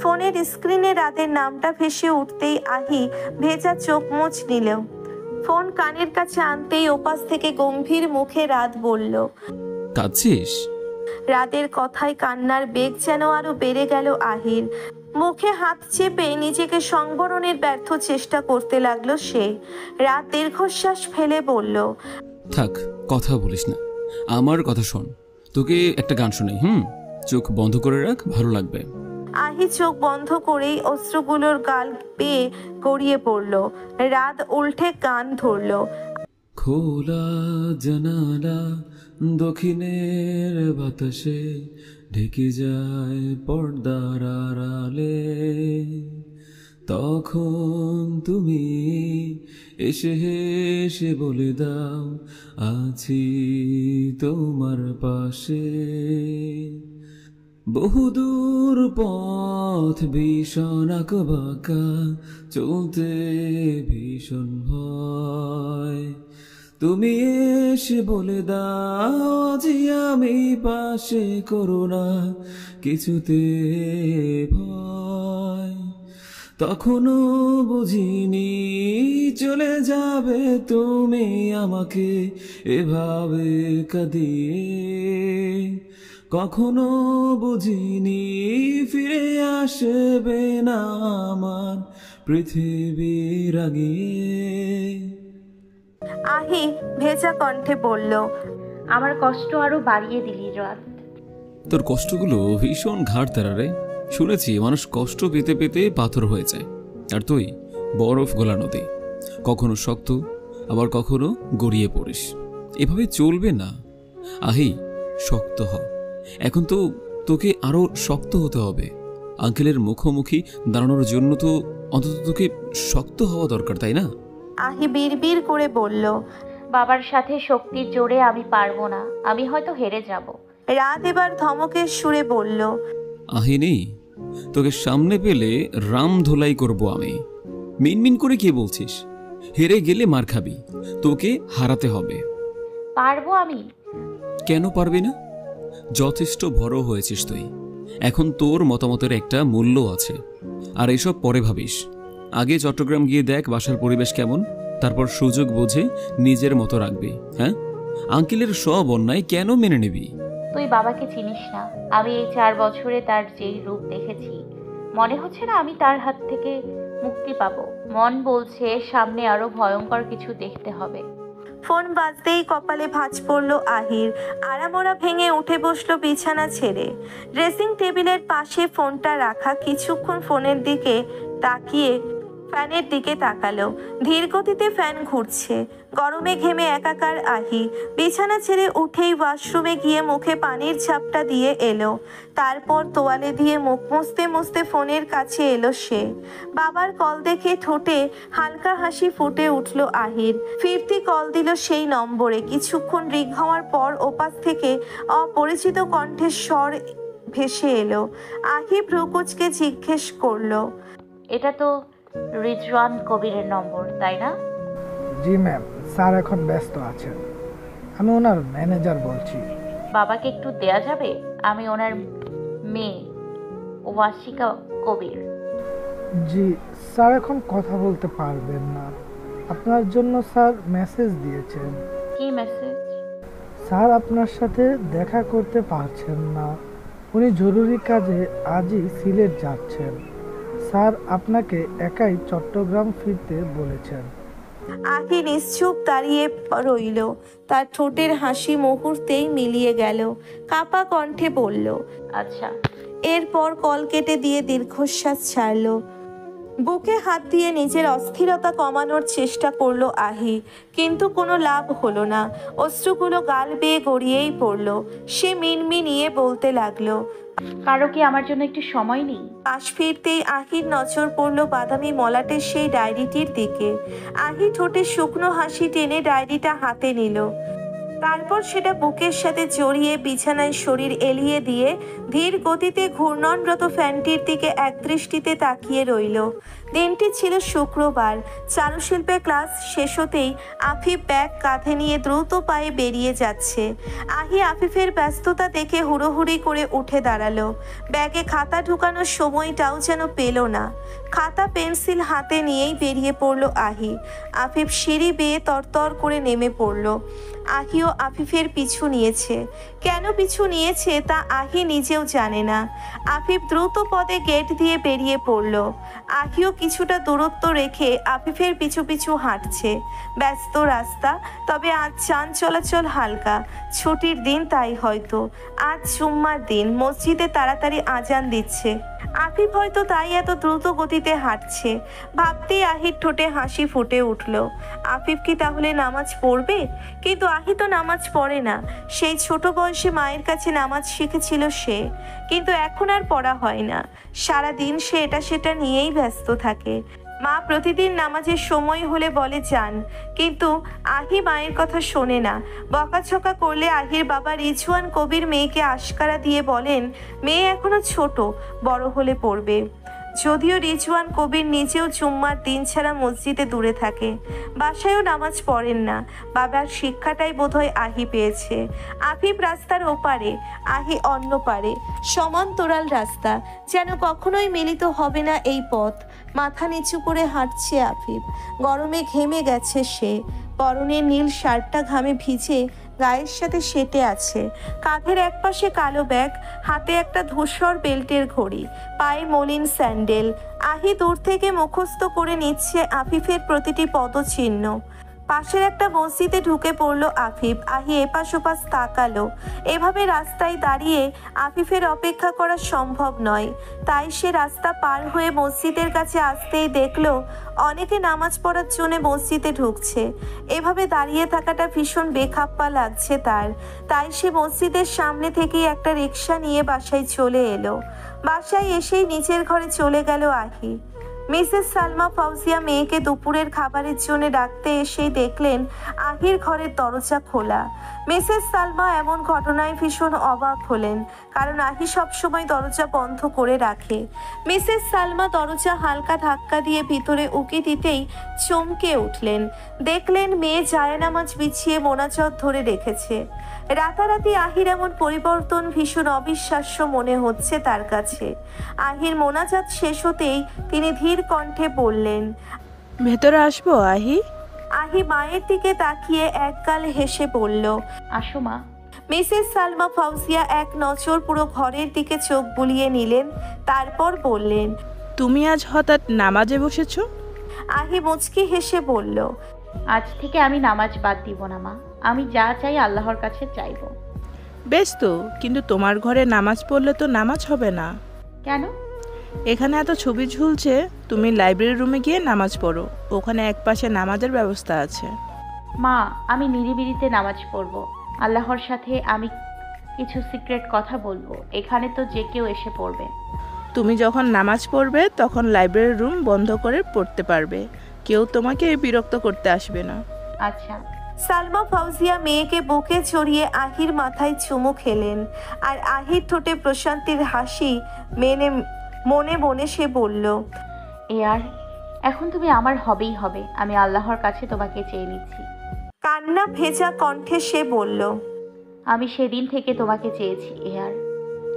[SPEAKER 1] ফোনের স্ক্রিনে রাতের নামটা ভেসে উঠতেই আহি ভেজা চোখ মুছ নিল। ফোন কানের কাছে আনতেই ওপাশ থেকে গম্ভীর মুখে রাত বলল,
[SPEAKER 6] কাঁদছিস?
[SPEAKER 1] রাতের কথায় কান্নার বেগ যেন আরো বেড়ে গেল আহির। মুখে হাত চেপে নিজেকে সংবরণের ব্যর্থ চেষ্টা করতে লাগলো সে। রাত দীর্ঘশ্বাস ফেলে বলল,
[SPEAKER 6] থাক, কথা বলিস না, আমার কথা শোন। তোকে একটা গান শোনাই। চোখ বন্ধ করে রাখ, ভালো লাগবে।
[SPEAKER 1] আহি চোখ বন্ধ করেই অশ্রুগুলোর গাল পেয়ে গড়িয়ে পড়ল। রাত উল্টে কান ধরল।
[SPEAKER 6] খোলা জানালা, দক্ষিণের বাতাসে ঢেকে যায় পর্দার আড়ালে। তখন তুমি এসে হেসে বলে দাও, আছি তোমার পাশে। বহুদূর পথ ভীষণ আঁকাবাঁকা, চলতে ভীষণ ভয়। তুমি এসে বলে দাও যে আমি পাশে, করো না কিছুতে ভয়। তখনও বুঝিনি চলে যাবে তুমি আমাকে এভাবে কাঁদিয়ে। কখনো বুঝিনি ফিরে আসবে না আমার পৃথিবীর আগিয়ে।
[SPEAKER 1] আহি ভেজা কণ্ঠে বলল,
[SPEAKER 3] আমার কষ্ট আরো বাড়িয়ে দিলি রাত।
[SPEAKER 6] তোর কষ্টগুলো ভীষণ ঘাড় তেরা রে। শুনেছি মানুষ কষ্ট পেতে পেতে পাথর হয়ে যায়, আর তুই বরফ গলা নদী, কখনো শক্ত আবার কখনো গড়িয়ে পড়িস। এভাবে চলবে না আহি, শক্ত হ। এখন তো তোকে আরো শক্ত হতে হবে। আঙ্কেলের মুখোমুখি দাঁড়ানোর জন্য তো অন্তত তোকে শক্ত হওয়া দরকার, তাই না?
[SPEAKER 1] আহি বিড়বিড় করে বলল।
[SPEAKER 3] বাবার সাথে শক্তির জোরে আমি পারবো না, আমি হয়তো হেরে যাব।
[SPEAKER 1] রাত এবার ধমকের সুরে বলল।
[SPEAKER 6] আহিনি, তোকে সামনে পেলে রাম ধোলাই করব আমি। মিনমিন করে কি বলছিস? হেরে গেলে মার খাবি, তোকে হারাতে হবে।
[SPEAKER 3] পারবো আমি।
[SPEAKER 6] কেন পারবি না? যথেষ্ট বড় হয়েছিস তুই, এখন তোর মতামতের একটা মূল্য আছে। আর এসব পরে ভাবিস। আগে চট্টগ্রাম গিয়ে দেখ বাসার পরিবেশ কেমন, তারপর সুযোগ বুঝে নিজের মতো রাখবি। হ্যাঁ, আঙ্কেলের সব অন্যায় কেন মেনে নিবি?
[SPEAKER 3] তুই বাবাকে চিনিস না। আমি এই 4 বছরে তার যেই রূপ দেখেছি, মনে হচ্ছে না আমি তার হাত থেকে মুক্তি পাবো। মন বলছে সামনে আরো ভয়ঙ্কর কিছু দেখতে হবে।
[SPEAKER 1] ফোন বাজতেই কপালে ভাঁজ পড়ল আহির। আড়ামোড়া ভেঙে উঠে বসলো বিছানা ছেড়ে। ড্রেসিং টেবিলের পাশে ফোনটা রাখা, কিছুক্ষণ ফোনের দিকে তাকিয়ে ফ্যানের দিকে তাকালো। ধীর গতিতে ফ্যান ঘুরছে। গরমে ঘেমে একাকার আহি বিছানা ছেড়ে উঠেই ওয়াশরুমে গিয়ে মুখে পানির ঝাপটা দিয়ে এলো। তারপর তোয়ালে দিয়ে মুখ মুছতে মুছতে ফোনের কাছে এলো সে। বাবার কল দেখে ঠোঁটে হালকা হাসি ফুটে উঠল আহির। ফিরতি কল দিল সেই নম্বরে। কিছুক্ষণ রিং হওয়ার পর ওপাশ থেকে অপরিচিত কণ্ঠের স্বর ভেসে এলো। আহি ভ্রুকুচকে জিজ্ঞেস করলো,
[SPEAKER 3] এটা তো রিজওয়ান কবিরের নম্বর, তাই না?
[SPEAKER 8] জি ম্যাম, স্যার এখন ব্যস্ত আছেন। আমি ওনার ম্যানেজার বলছি।
[SPEAKER 3] বাবাকে একটু দেয়া যাবে? আমি ওনার মেয়ে ওয়াসিকা কবির।
[SPEAKER 8] জি স্যার, এখন কথা বলতে পারবেন না। আপনার জন্য স্যার মেসেজ দিয়েছেন।
[SPEAKER 3] কি মেসেজ?
[SPEAKER 8] স্যার আপনার সাথে দেখা করতে পারছেন না, উনি জরুরি কাজে আজই সিলেট যাচ্ছেন। স্যার আপনাকে একাই চট্টগ্রাম ফিরতে বলেছেন।
[SPEAKER 1] আহি নিশ্চুপ দাঁড়িয়ে রইল। তার ঠোঁটের হাসি মুহূর্তেই মিলিয়ে গেল। কাপা কণ্ঠে বলল,
[SPEAKER 3] আচ্ছা।
[SPEAKER 1] এরপর কল কেটে দিয়ে দীর্ঘশ্বাস ছাড়ল। বুকে হাত দিয়ে নিজের অস্থিরতা কমানোর চেষ্টা করলো আহি, কিন্তু কোনো লাভ হলো না। অশ্রুগুলো গাল বেয়ে গড়িয়েই পড়ল। সে মিনমিনিয়ে বলতে লাগলো,
[SPEAKER 3] কারো কি আমার জন্য একটু সময় নেই?
[SPEAKER 1] পাশ ফিরতেই আহির নজর পড়ল বাদামি মলাটের সেই ডায়েরিটির দিকে। আহি ঠোঁটে শুকনো হাসি টেনে ডায়েরিটা হাতে নিল। তারপর সেটা বুকের সাথে জড়িয়ে বিছানায় শরীর এলিয়ে দিয়ে ধীর গতিতে ঘূর্ণনরত ফ্যানটির দিকে একদৃষ্টিতে তাকিয়ে রইল। দিনটি ছিল শুক্রবার। চারুশিল্পে ক্লাস শেষ হতেই আফিফ ব্যাগ কাঁধে নিয়ে দ্রুত পায়ে বেরিয়ে যাচ্ছে। আহি আফিফের ব্যস্ততা দেখে হুড়োহুড়ি করে উঠে দাঁড়ালো। ব্যাগে খাতা ঢুকানোর সময়টাও যেন পেল না। খাতা পেন্সিল হাতে নিয়েই বেরিয়ে পড়ল আহি। আফিফ সিঁড়ি বেয়ে তরতর করে নেমে পড়ল। আহিও আফিফের পিছু নিয়েছে। কেন পিছু নিয়েছে তা আহি নিজেও জানে না। আফিফ দ্রুত পদে গেট দিয়ে বেরিয়ে পড়ল। আহিও কিছুটা দূরত্ব রেখে আফিফের পিছু পিছু হাঁটছে। ব্যস্ত রাস্তা, তবে আজ যান চলাচল হালকা। ছুটির দিন তাই হয়তো। আজ জুম্মার দিন, মসজিদে তাড়াতাড়ি আজান দিচ্ছে। আফিফ হয়তো তাই এত দ্রুত গতিতে হাঁটছে। ভাবতেই আহির ঠোঁটে হাসি ফুটে উঠল। আফিফ কি তাহলে নামাজ পড়বে? কিন্তু আহি তো নামাজ পড়ে না। সেই ছোট বয়সে মায়ের কাছে নামাজ শিখেছিল সে, কিন্তু এখন আর পড়া হয় না। সারাদিন সে এটা সেটা নিয়েই ব্যস্ত থাকে। মা প্রতিদিন নামাজের সময় হলে বলে যান, কিন্তু আহি মায়ের কথা শোনে না। বকাঝকা করলে আহির বাবা রিজওয়ান কবির মেয়েকে আশকারা দিয়ে বলেন, মেয়ে এখনো ছোট, বড় হলে পড়বে। যদিও রিজওয়ান কবির নিজেও জুম্মার দিন ছাড়া মসজিদে দূরে থাকে, বাসায়ও নামাজ পড়েন না। বাবার শিক্ষাটাই বোধহয় আহি পেয়েছে। আফিফ রাস্তার ওপারে, আহি অন্য পারে। সমান্তরাল রাস্তা, যেন কখনোই মিলিত হবে না এই পথ। মাথা নিচু করে হাঁটছে আফিফ। গরমে ঘেমে গেছে সে। পরনের নীল শার্টটা ঘামে ভিজে গায়ের সাথে সেটে আছে। কাঁধের একপাশে কালো ব্যাগ, হাতে একটা ধূসর বেল্টের ঘড়ি, পায়ে মলিন স্যান্ডেল। আহি দূর থেকে মুখস্থ করে নিচ্ছে আফিফের প্রতিটি পদচিহ্ন। পাশের একটা মসজিদে ঢুকে পড়ল আফিফ। আহি এপাশ ওপাশ তাকালো। এভাবে রাস্তায় দাঁড়িয়ে আফিফের অপেক্ষা করা সম্ভব নয়, তাই সে রাস্তা পার হয়ে মসজিদের কাছে আসতেই দেখলো অনেকে নামাজ পড়ার জন্য মসজিদে ঢুকছে। এভাবে দাঁড়িয়ে থাকাটা ভীষণ বেখাপ্পা লাগছে তার, তাই সে মসজিদের সামনে থেকেই একটা রিক্সা নিয়ে বাসায় চলে এলো। বাসায় এসেই নিচের ঘরে চলে গেল আহি। মিসেস সালমা ফাউজিয়া মেয়েকে দুপুরের খাবারের জন্য ডাকতে এসেই দেখলেন আহির ঘরের দরজা খোলা। মিসেস সালমা এমন ঘটনায় ভীষণ অবাক হলেন, কারণ আহি সবসময় দরজা বন্ধ করে রাখে। মিসেস সালমা দরজা হালকা ধাক্কা দিয়ে ভিতরে উকি দিতেই চমকে উঠলেন। দেখলেন মেয়ে জায়নামাজ বিছিয়ে মোনাজাত ধরে রেখেছে। রাতারাতি আহির এমন পরিবর্তন ভীষণ অবিশ্বাস্য মনে হচ্ছে তার কাছে। আহির মোনাজাত শেষ হতেই তিনি ধীর কণ্ঠে বললেন,
[SPEAKER 9] ভেতরে আসবো আহি?
[SPEAKER 1] আহি মায়ের দিকে তাকিয়ে একগাল হেসে বলল,
[SPEAKER 3] আসো মা।
[SPEAKER 1] মিসেস সালমা ফাউজিয়া এক নজর পুরো ঘরের দিকে চোখ বুলিয়ে নিলেন, তারপর বললেন,
[SPEAKER 9] তুমি আজ হঠাৎ নামাজে বসেছো?
[SPEAKER 1] আহি মুচকি হেসে বলল,
[SPEAKER 3] আজ থেকে আমি নামাজ বাদ দিব না মা। আমি যা চাই আল্লাহর কাছে চাইবো।
[SPEAKER 9] বেশ তো, কিন্তু তোমার ঘরে নামাজ পড়লে তো নামাজ হবে না।
[SPEAKER 3] কেন?
[SPEAKER 9] এখানে এত ছবি ঝুলছে, তুমি লাইব্রেরি রুমে গিয়ে নামাজ পড়ো, ওখানে একপাশে নামাজের ব্যবস্থা আছে।
[SPEAKER 3] মা, আমি নিরিবিলিতে নামাজ পড়বো। আল্লাহর সাথে আমি কিছু সিক্রেট কথা বলবো। এখানে তো যে কেউ এসে পড়বে।
[SPEAKER 9] তুমি যখন নামাজ পড়বে তখন লাইব্রেরি রুম বন্ধ করে পড়তে পারবে, কেউ তোমাকে বিরক্ত করতে আসবে না।
[SPEAKER 3] আচ্ছা।
[SPEAKER 1] সালমা ফাউজিয়া মেয়েকে বুকে চড়িয়ে আহির মাথায় চুমু খেলেন, আর আহির ঠোঁটে প্রশান্তির হাসি মনে মনে সে বলল,
[SPEAKER 3] আর এখন তুমি আমার হবেই হবে। আমি আল্লাহর কাছে তোমাকে চেয়ে নিচ্ছি।
[SPEAKER 1] কান্না ভেজা কণ্ঠে সে বলল,
[SPEAKER 3] আমি সেদিন থেকে তোমাকে চেয়েছি আর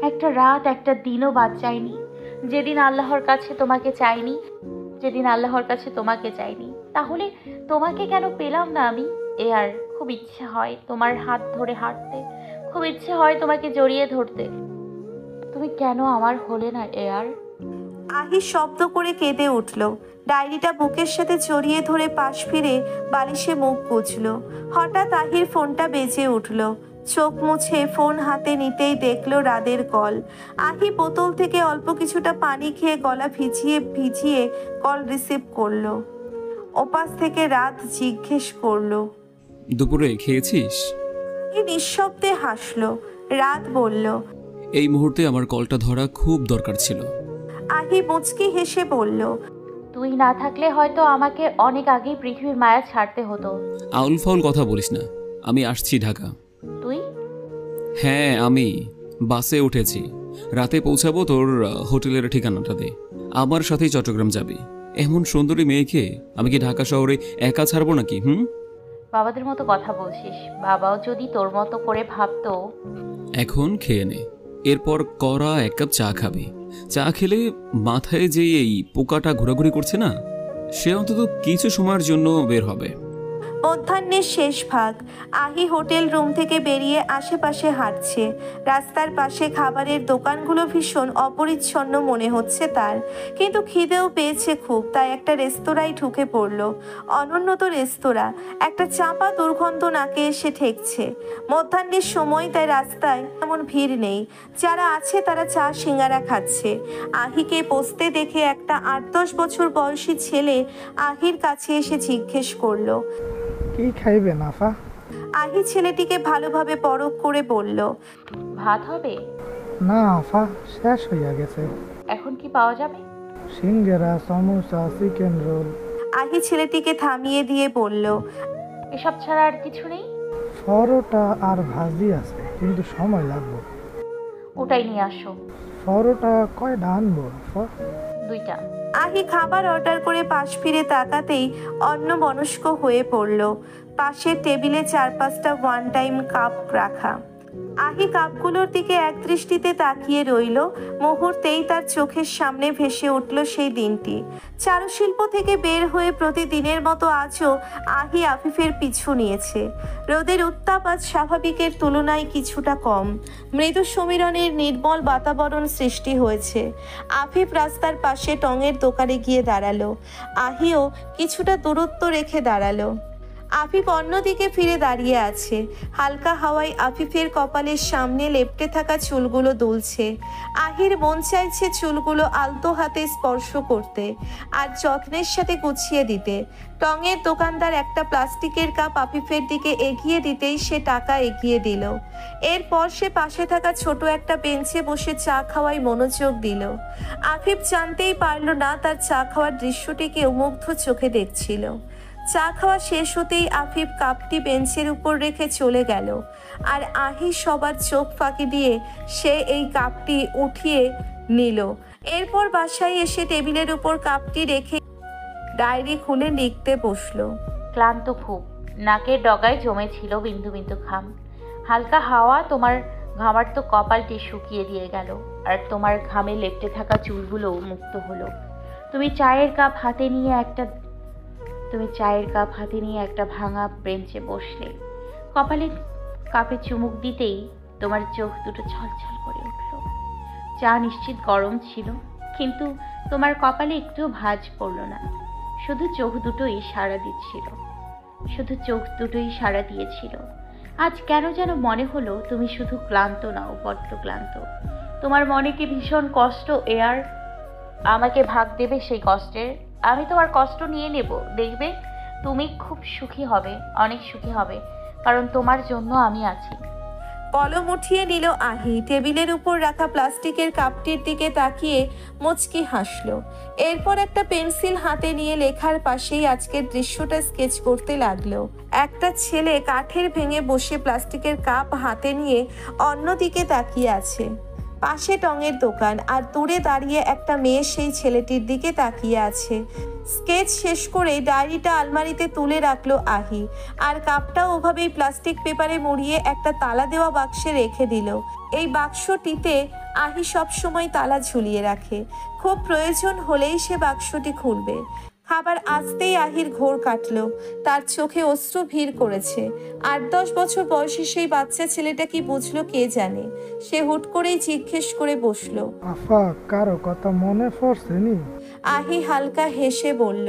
[SPEAKER 3] একটা রাত একটা দিনও বাদ যায়নি যেদিন আল্লাহর কাছে তোমাকে চাইনি। তাহলে তোমাকে কেন পেলাম না আমি? আর খুব ইচ্ছে হয় তোমার হাত ধরে হাঁটতে, খুব ইচ্ছে হয় তোমাকে জড়িয়ে ধরতে। তুমি কেন আমার হলে না আর?
[SPEAKER 1] আহি শব্দ করে কেঁদে উঠল। ডায়েরিটা বুকের সাথে জড়িয়ে ধরে পাশ ফিরে বালিশে মুখ গুজল। হঠাৎ আহির ফোনটা বেজে উঠল। চোখ মুছে ফোন হাতে নিতেই দেখলো রাদের কল। আহি বোতল থেকে অল্প কিছুটা পানি খেয়ে গলা ভিজিয়ে কল রিসিভ করলো। ওপাশ থেকে রাত জিজ্ঞেস করলো,
[SPEAKER 6] দুপুরে খেয়েছিস?
[SPEAKER 1] আহি নিঃশব্দে হাসলো। রাত বলল,
[SPEAKER 6] এই মুহূর্তে আমার কলটা ধরা খুব দরকার ছিল।
[SPEAKER 1] আহি মুচকি হেসে বলল,
[SPEAKER 3] তুই না থাকলে হয়তো আমাকে অনেক আগেই পৃথিবীর মায়া ছাড়তে হতো।
[SPEAKER 6] আউল ফাউল কথা বলিস না, আমি আসছি ঢাকা।
[SPEAKER 3] তুই?
[SPEAKER 6] হ্যাঁ, আমি বাসে উঠেছি। রাতে পৌঁছাবো। তোর হোটেলের ঠিকানাটা দে, আমার সাথেই চট্টগ্রাম যাবি। এমন সুন্দরী মেয়েকে আমি কি ঢাকা শহরে একা ছাড়বো নাকি?
[SPEAKER 3] বাবাদের মতো কথা বলছিস। বাবাও যদি তোর মতো করে ভাবতো।
[SPEAKER 6] এখন খেয়ে নে, এরপর কড়া এক কাপ চা খাবি। চা খেলে মাথায় যে এই পোকাটা ঘোরাঘুরি করছে না, সে অন্তত কিছু সময়ের জন্য বের হবে।
[SPEAKER 1] মধ্যাহ্নের শেষ ভাগ। আহি হোটেল রুম থেকে বেরিয়ে আশেপাশে হাঁটছে। রাস্তার পাশে খাবারের দোকানগুলো ভীষণ অপরিচ্ছন্ন মনে হচ্ছে তার, কিন্তু খিদেও পেয়েছে খুব, তাই একটা রেস্তোরাঁয় ঢুকে পড়লো। অনুন্নত রেস্তোরাঁ, একটা চাপা দুর্গন্ধ নাকে এসে ঠেকছে। মধ্যাহ্নের সময় তাই রাস্তায় এমন ভিড় নেই। যারা আছে তারা চা সিঙ্গারা খাচ্ছে। আহিকে বসতে দেখে একটা 8-10 বছর বয়সী ছেলে আহির কাছে এসে জিজ্ঞেস করলো,
[SPEAKER 8] কি খাইবেন আফা?
[SPEAKER 1] আহি ছেলেটিকে ভালোভাবে পরখ করে বলল,
[SPEAKER 3] ভাত হবে?
[SPEAKER 8] না আফা, শেষ হইয়া গেছে।
[SPEAKER 3] এখন কি পাওয়া যাবে?
[SPEAKER 8] সিঙ্গারা, সমোসা, চিকেন রোল।
[SPEAKER 1] আহি ছেলেটিকে থামিয়ে দিয়ে বলল,
[SPEAKER 3] এসব ছাড়া আর কিছু নেই?
[SPEAKER 8] পরোটা আর ভাজি আছে, কিন্তু সময় লাগবে।
[SPEAKER 3] ওটাই নিয়ে আসো।
[SPEAKER 8] পরোটা কয়টা আনবো আফা?
[SPEAKER 3] 2টা।
[SPEAKER 1] আহি খাবার অর্ডার করে পাশ ফিরে তাকাতেই অন্যমনস্ক হয়ে পড়ল। পাশের টেবিলে 4-5টা ওয়ান টাইম কাপ রাখা। আহি কাপগুলোর দিকে এক দৃষ্টিতে তাকিয়ে রইল। মুহূর্তেই তার চোখের সামনে ভেসে উঠল সেই দিনটি। চারুশিল্প থেকে বের হয়ে প্রতিদিনের মতো আজও আহি আফিফের পিছু নিয়েছে। রোদের উত্তাপ আজ স্বাভাবিকের তুলনায় কিছুটা কম। মৃদু সমীরণের নির্মল বাতাবরণ সৃষ্টি হয়েছে। আফিফ রাস্তার পাশে টঙের দোকানে গিয়ে দাঁড়ালো। আহিও কিছুটা দূরত্ব রেখে দাঁড়ালো। আফিফ অন্যদিকে ফিরে দাঁড়িয়ে আছে। হালকা হাওয়ায় আফিফের কপালের সামনে লেপ্টে থাকা চুলগুলো দুলছে। আহির মন চাইছে চুলগুলো আলতো হাতে স্পর্শ করতে আর যত্নের সাথে গুছিয়ে দিতে। টঙের দোকানদার একটা প্লাস্টিকের কাপ আফিফের দিকে এগিয়ে দিতেই সে টাকা এগিয়ে দিল। এরপর সে পাশে থাকা ছোট একটা বেঞ্চে বসে চা খাওয়ায় মনোযোগ দিল। আফিফ জানতেই পারল না তার চা খাওয়ার দৃশ্যটিকে মুগ্ধ চোখে দেখছিল। চা খাওয়া শেষ হতেই আফিফ কাপটি বেঞ্চের উপর রেখে চলে গেল আর আহি সবার চোখ ফাঁকি দিয়ে সে এই কাপটি উঠিয়ে নিল। এরপর বাসায় এসে টেবিলের উপর কাপটি রেখে ডায়েরি খুলে লিখতে বসলো।
[SPEAKER 3] ক্লান্ত খুব, নাকের ডগায় জমেছিল বিন্দু বিন্দু ঘাম। হালকা হাওয়া তোমার ঘামার্ত কপালটি শুকিয়ে দিয়ে গেল আর তোমার ঘামে লেপ্টে থাকা চুলগুলো মুক্ত হলো। তুমি চায়ের কাপ হাতে নিয়ে একটা ভাঙা বেঞ্চে বসলে। কপালে কাপে চুমুক দিতেই তোমার চোখ দুটো ছলছল করে উঠল। চা নিশ্চিত গরম ছিল, কিন্তু তোমার কপালে একটু ভাঁজ পড়ল না। শুধু চোখ দুটোই সাড়া দিয়েছিল। আজ কেন যেন মনে হলো তুমি শুধু ক্লান্ত নাও, বড্ড ক্লান্ত। তোমার মনে কি ভীষণ কষ্ট এয়ার? আমাকে ভাগ দেবে সেই কষ্টের? আমি তোমার কষ্ট নিয়ে নেব, দেখবে তুমি খুব সুখী হবে, অনেক সুখী হবে, কারণ তোমার জন্য আমি আছি।
[SPEAKER 1] কলম উঠিয়ে নিল আহি। টেবিলের উপর রাখা প্লাস্টিকের কাপটির দিকে তাকিয়ে মুচকি হাসলো। এরপর একটা পেন্সিল হাতে নিয়ে লেখার পাশেই আজকের দৃশ্যটা স্কেচ করতে লাগলো। একটা ছেলে কাঠের ভেঙে বসে প্লাস্টিকের কাপ হাতে নিয়ে অন্যদিকে তাকিয়ে আছে। পাশে টঙের দোকান আর দূরে দাঁড়িয়ে একটা মেয়ে সেই ছেলেটির দিকে তাকিয়ে আছে। স্কেচ শেষ করে ডায়েরিটা আলমারিতে তুলে রাখলো আহি আর কাপটা ওভাবেই প্লাস্টিক পেপারে মুড়িয়ে একটা তালা দেওয়া বাক্সে রেখে দিল। এই বাক্সটিতে আহি সবসময় তালা ঝুলিয়ে রাখে, খুব প্রয়োজন হলেই সে বাক্সটি খুলবে। খাবার আসতেই আহির ঘোর কাটলো, তার চোখে অশ্রু ভিড় করেছে। 8-10 বছর বয়সী সেই বাচ্চা ছেলেটা কি বুঝলো কে জানে। সে হুট করেই জিজ্ঞেস করে বসলো,
[SPEAKER 8] আফা কারো কথা মনে পড়ছেনি?
[SPEAKER 1] আহি হালকা হেসে বলল,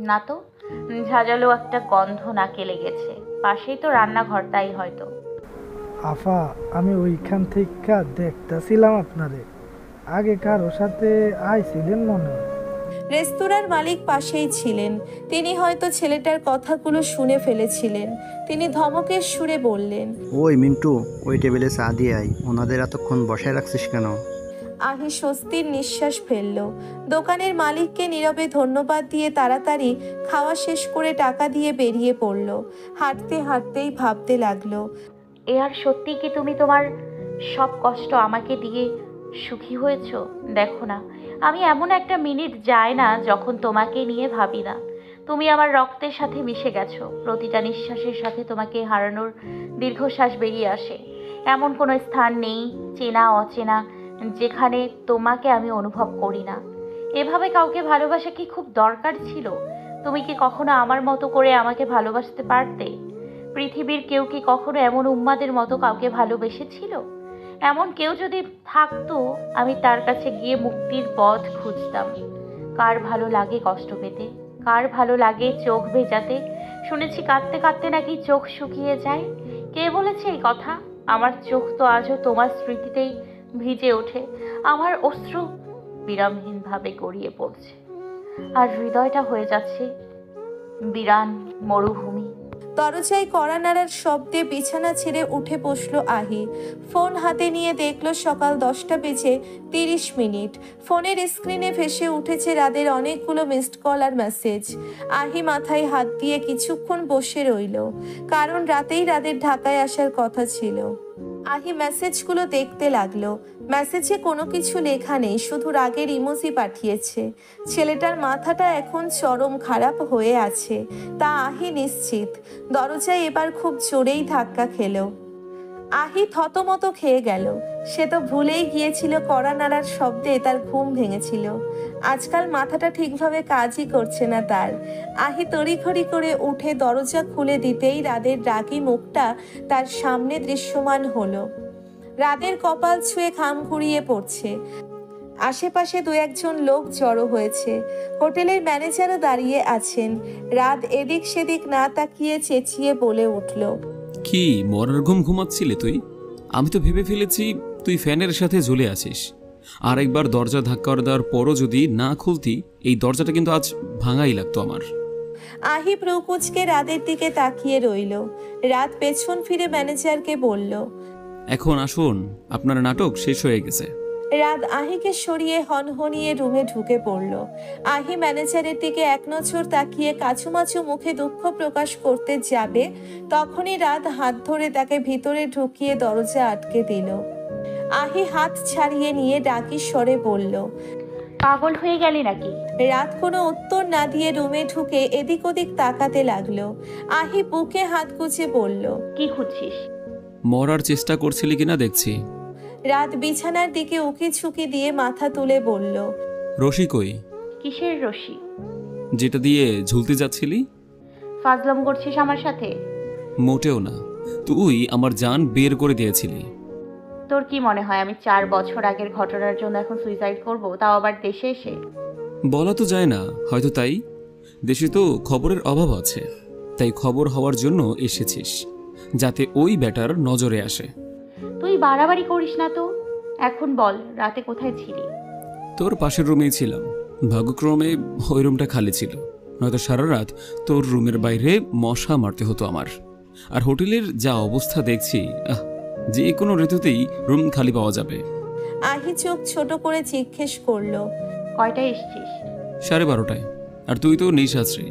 [SPEAKER 3] না তো, ঝাঁঝালো একটা গন্ধ নাকে লেগেছে। পাশেই তো রান্নাঘর, তাই হয়তো।
[SPEAKER 8] আফা আমি ওইখান থেকে দেখতেছিলাম আপনারে, আগে কারো সাথে আইছিলেন মনে হয়।
[SPEAKER 1] রেস্তোরাঁর মালিক পাশেই ছিলেন। তিনি হয়তো ছেলেটার কথাগুলো শুনে ফেলেছিলেন। তিনি ধমকের সুরে বললেন,
[SPEAKER 10] ওই মিন্টু, ওই টেবিলে চা দিয়ে আয়, ওনাদের এতক্ষণ বসায় রাখছিস কেন?
[SPEAKER 1] আহি স্বস্তির নিঃশ্বাস ফেলল। দোকানের মালিককে নীরবে ধন্যবাদ দিয়ে তাড়াতাড়ি খাওয়া শেষ করে টাকা দিয়ে বেরিয়ে পড়ল। হাঁটতে হাঁটতেই ভাবতে লাগলো,
[SPEAKER 3] আর সত্যি কি তুমি তোমার সব কষ্ট আমাকে দিয়ে সুখী হয়েছো? দেখো না, আমি এমন একটা মিনিট যায় না যখন তোমাকে নিয়ে ভাবি না। তুমি আমার রক্তের সাথে মিশে গেছো। প্রতিটা নিঃশ্বাসের সাথে তোমাকে হারানোর দীর্ঘশ্বাস বেরিয়ে আসে। এমন কোনো স্থান নেই, চেনা অচেনা, যেখানে তোমাকে আমি অনুভব করি না। এভাবে কাউকে ভালোবাসা কি খুব দরকার ছিল? তুমি কি কখনো আমার মতো করে আমাকে ভালোবাসতে পারতে? পৃথিবীর কেউ কি কখনো এমন উম্মাদের মতো কাউকে ভালোবেসেছিল? এমন কেউ যদি থাকতো, আমি তার কাছে গিয়ে মুক্তির পথ খুঁজতাম। কার ভালো লাগে কষ্ট পেতে? কার ভালো লাগে চোখ ভেজাতে? শুনেছি কাঁদতে কাঁদতে নাকি চোখ শুকিয়ে যায়। কে বলেছে এই কথা? আমার চোখ তো আজও তোমার স্মৃতিতেই ভিজে ওঠে। আমার অশ্রু বিরামহীনভাবে গড়িয়ে পড়ছে আর হৃদয়টা হয়ে যাচ্ছে বিরান মরুভূমি।
[SPEAKER 1] দরজায় কড়া নাড়ার শব্দে বিছানা ছেড়ে উঠে বসলো আহি। ফোন হাতে নিয়ে দেখলো সকাল 10টা বেজে 30 মিনিট। ফোনের স্ক্রিনে ভেসে উঠেছে রাদের অনেকগুলো মিসড কল আর মেসেজ। আহি মাথায় হাত দিয়ে কিছুক্ষণ বসে রইল, কারণ রাতেই রাদের ঢাকায় আসার কথা ছিল। আহি মেসেজগুলো দেখতে লাগলো। মেসেজে কোনো কিছু লেখা নেই, শুধু রাগের ইমোজি পাঠিয়েছে। ছেলেটার মাথাটা এখন চরম খারাপ হয়ে আছে, তা আহি নিশ্চিত। দরজায় এবার খুব জোরেই ধাক্কা খেলো। আহি থতমত খেয়ে গেল। সে তো ভুলেই গিয়েছিল কড়া নাড়ার শব্দে তার ঘুম ভেঙেছিল। আজকাল মাথাটা ঠিকভাবে কাজই করছে না তার। আহি তড়িঘড়ি করে উঠে দরজা খুলে দিতেই রাদের রাগী মুখটা তার সামনে দৃশ্যমান হলো। রাদের কপাল ছুঁয়ে ঘাম ঘুরিয়ে পড়ছে। আশেপাশে দু একজন লোক জড়ো হয়েছে। হোটেলের ম্যানেজারও দাঁড়িয়ে আছেন। রাত এদিক সেদিক না তাকিয়ে চেঁচিয়ে বলে উঠল,
[SPEAKER 6] কি মরার ঘুম ঘুমাচ্ছিলে তুই? আমি তো ভেবে ফেলেছি তুই ফ্যানের সাথে ঝুলে আছিস। আর একবার দরজা ধাক্কা দেওয়ার পরও যদি না খুলতি, এই দরজাটা কিন্তু আজ ভাঙাই লাগতো আমার।
[SPEAKER 1] আহি প্রকুচকে রাতের দিকে তাকিয়ে রইল। রাত পেছন ফিরে ম্যানেজারকে বলল,
[SPEAKER 6] এখন আসুন, আপনার নাটক শেষ হয়ে গেছে।
[SPEAKER 1] রাত আহিকে সরিয়ে হনহনিয়ে রুমে ঢুকে পড়ল। আহি ম্যানেজারের দিকে এক নজর তাকিয়ে কাছুমাছু মুখে দুঃখ প্রকাশ করতে যাবে, তখনই রাত হাত ধরে তাকে ভিতরে ঢুকিয়ে দরজা আটকে দিল। আহি হাত ছাড়িয়ে নিয়ে ডাকি স্বরে বলল,
[SPEAKER 3] পাগল হয়ে গেলি নাকি?
[SPEAKER 1] রাত কোনো উত্তর না দিয়ে রুমে ঢুকে এদিক ওদিক তাকাতে লাগলো। আহি বুকে হাত গুজে বলল,
[SPEAKER 3] কি খুঁজছিস?
[SPEAKER 6] মরার চেষ্টা করছিলি কিনা দেখছি।
[SPEAKER 1] রাত বিছানার দিকে উকি ঝুঁকি দিয়ে মাথা তুলে বলল,
[SPEAKER 6] রশি কই?
[SPEAKER 3] কিসের রশি?
[SPEAKER 6] যেটা দিয়ে ঝুলতে যাচ্ছিলি।
[SPEAKER 3] ফাজলাম করছিস আমার সাথে?
[SPEAKER 6] মোটেও না, তুই আমার জান বের করে দিয়েছিলি।
[SPEAKER 3] তোর কি মনে হয় আমি 4 বছর আগের ঘটনার জন্য এখন সুইসাইড করব, তাও আবার দেশে এসে?
[SPEAKER 6] বলা তো যায় না, হয়তো তাই। দেশে তো খবরের অভাব আছে, তাই খবর হওয়ার জন্য এসেছিস, যাতে ওই ব্যাটার নজরে আসে।
[SPEAKER 3] তুই বাড়াবাড়ি করিস না তো। এখন বল, রাতে কোথায় ছিলি?
[SPEAKER 6] তোর পাশের রুমেই ছিলাম। ভাগ্যক্রমে ওই রুমটা খালি ছিল, নয়তো সারা রাত তোর রুমের বাইরে মশা মারতে হতো আমার। আর হোটেলের যা অবস্থা দেখছি, যে কোনো ঋতুতেই রুম খালি পাওয়া যাবে।
[SPEAKER 1] আহি চোখ ছোট করে জিজ্ঞেস করলো,
[SPEAKER 3] কয়টায় এসছিস?
[SPEAKER 6] 12:30। আর তুই তো নিশাশ্রী,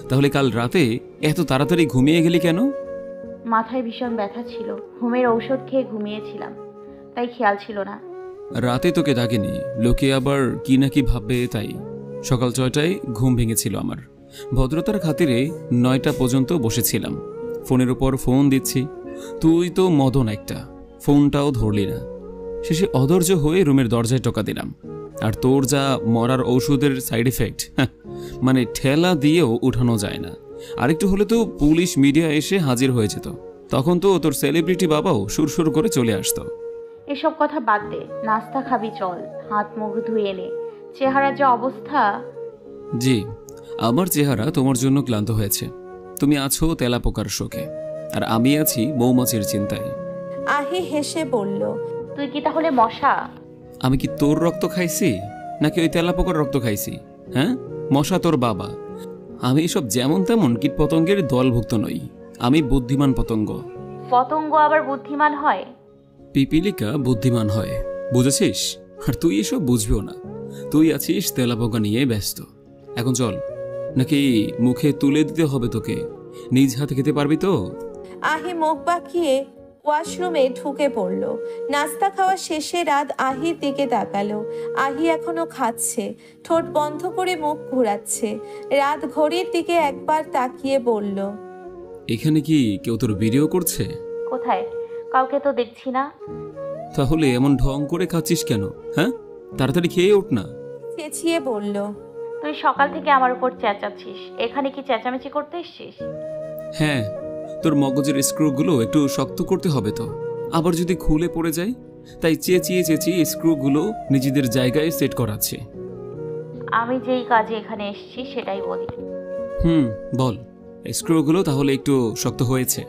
[SPEAKER 6] তাহলে কাল রাতে এত তাড়াতাড়ি ঘুমিয়ে গেলি কেন?
[SPEAKER 3] মাথায় ভীষণ ব্যথা ছিল, ঘুমের ঔষধ খেয়ে ঘুমিয়েছিলাম, তাই খেয়াল ছিল না।
[SPEAKER 6] রাতে তোকে ডাকেনি, লোকে আবার কি না কি ভাববে, তাই সকাল 6টায় ঘুম ভেঙেছিল আমার। ভদ্রতার খাতিরে 9টা পর্যন্ত বসেছিলাম, ফোনের উপর ফোন দিচ্ছি। তুই তো মদন একটা, ফোনটাও ধরলি না। শেষে অধৈর্য হয়ে রুমের দরজায় টোকা দিলাম। আর তোর যা মরার ঔষধের সাইড এফেক্ট, মানে ঠেলা দিয়েও উঠানো যায় না। আরেকটু হলে তো পুলিশ মিডিয়া এসে হাজির হয়ে যেত, তখন তো তোর সেলিব্রিটি বাবাও সুরসুর করে চলে আসতো।
[SPEAKER 3] এসব কথা বাদ দে, নাস্তা খাবি চল, হাত মুখ ধুয়ে নে। চেহারা যে অবস্থা।
[SPEAKER 6] জি, আমার চেহারা তোমার জন্য ক্লান্ত হয়েছে। তুমি আছো তেলাপোকার শোকে, আর আমি আছি মৌমাছির চিন্তায়।
[SPEAKER 1] আহি হেসে বলল,
[SPEAKER 3] তুই কি তাহলে মশা?
[SPEAKER 6] আমি কি তোর রক্ত খাইছি, নাকি ওই তেলাপোকার রক্ত খাইছি? হ্যাঁ, মশা তোর বাবা। আমি এসব যেমন তেমন কীট পতঙ্গের দলভুক্ত নই, আমি বুদ্ধিমান পতঙ্গ।
[SPEAKER 3] পতঙ্গ আবার বুদ্ধিমান হয়?
[SPEAKER 6] পিপিলিকা বুদ্ধিমান হয়, বুঝেছিস? আর তুই এসব বুঝবেও না, তুই আছিস তেলাপোকা নিয়ে ব্যস্ত। এখন চল, নাকি মুখে তুলে দিতে হবে তোকে? নিজ হাতে খেতে পারবি তো?
[SPEAKER 1] আহি মুখ বাঁকিয়ে ওয়াশরুমে ঢুকে পড়ল। নাস্তা খাওয়া শেষে রাত আহির দিকে তাকালো। আহি এখনো খাচ্ছে, ঠোঁট বন্ধ করে মুখ ঘোরাচ্ছে। রাত ঘড়ির দিকে একবার তাকিয়ে বলল,
[SPEAKER 6] এখানে কি কেউ তোর ভিডিও করছে?
[SPEAKER 3] কোথায়? কাউকে তো দেখছি না।
[SPEAKER 6] তাহলে এমন ঢং করে খাচ্ছিস কেন? হ্যাঁ, তাড়াতাড়ি খেয়ে ওঠ না।
[SPEAKER 1] চেঁচিয়ে বলল,
[SPEAKER 3] তুই সকাল থেকে আমার উপর চেঁচাচ্ছিস, এখানে কি চেঁচামেচি করতে এসছিস?
[SPEAKER 6] হ্যাঁ, তোর মগজের স্ক্রুগুলো একটু শক্ত করতে হবে তো, আবার যদি খুলে পড়ে যায়। তাই চেঁচিয়ে চেঁচিয়ে স্ক্রুগুলো নিজেদের জায়গায় সেট করাচ্ছে।
[SPEAKER 3] আমি যেই কাজে এখানে এসেছি সেটাই বলি।
[SPEAKER 6] বল, স্ক্রুগুলো তাহলে একটু শক্ত হয়েছে?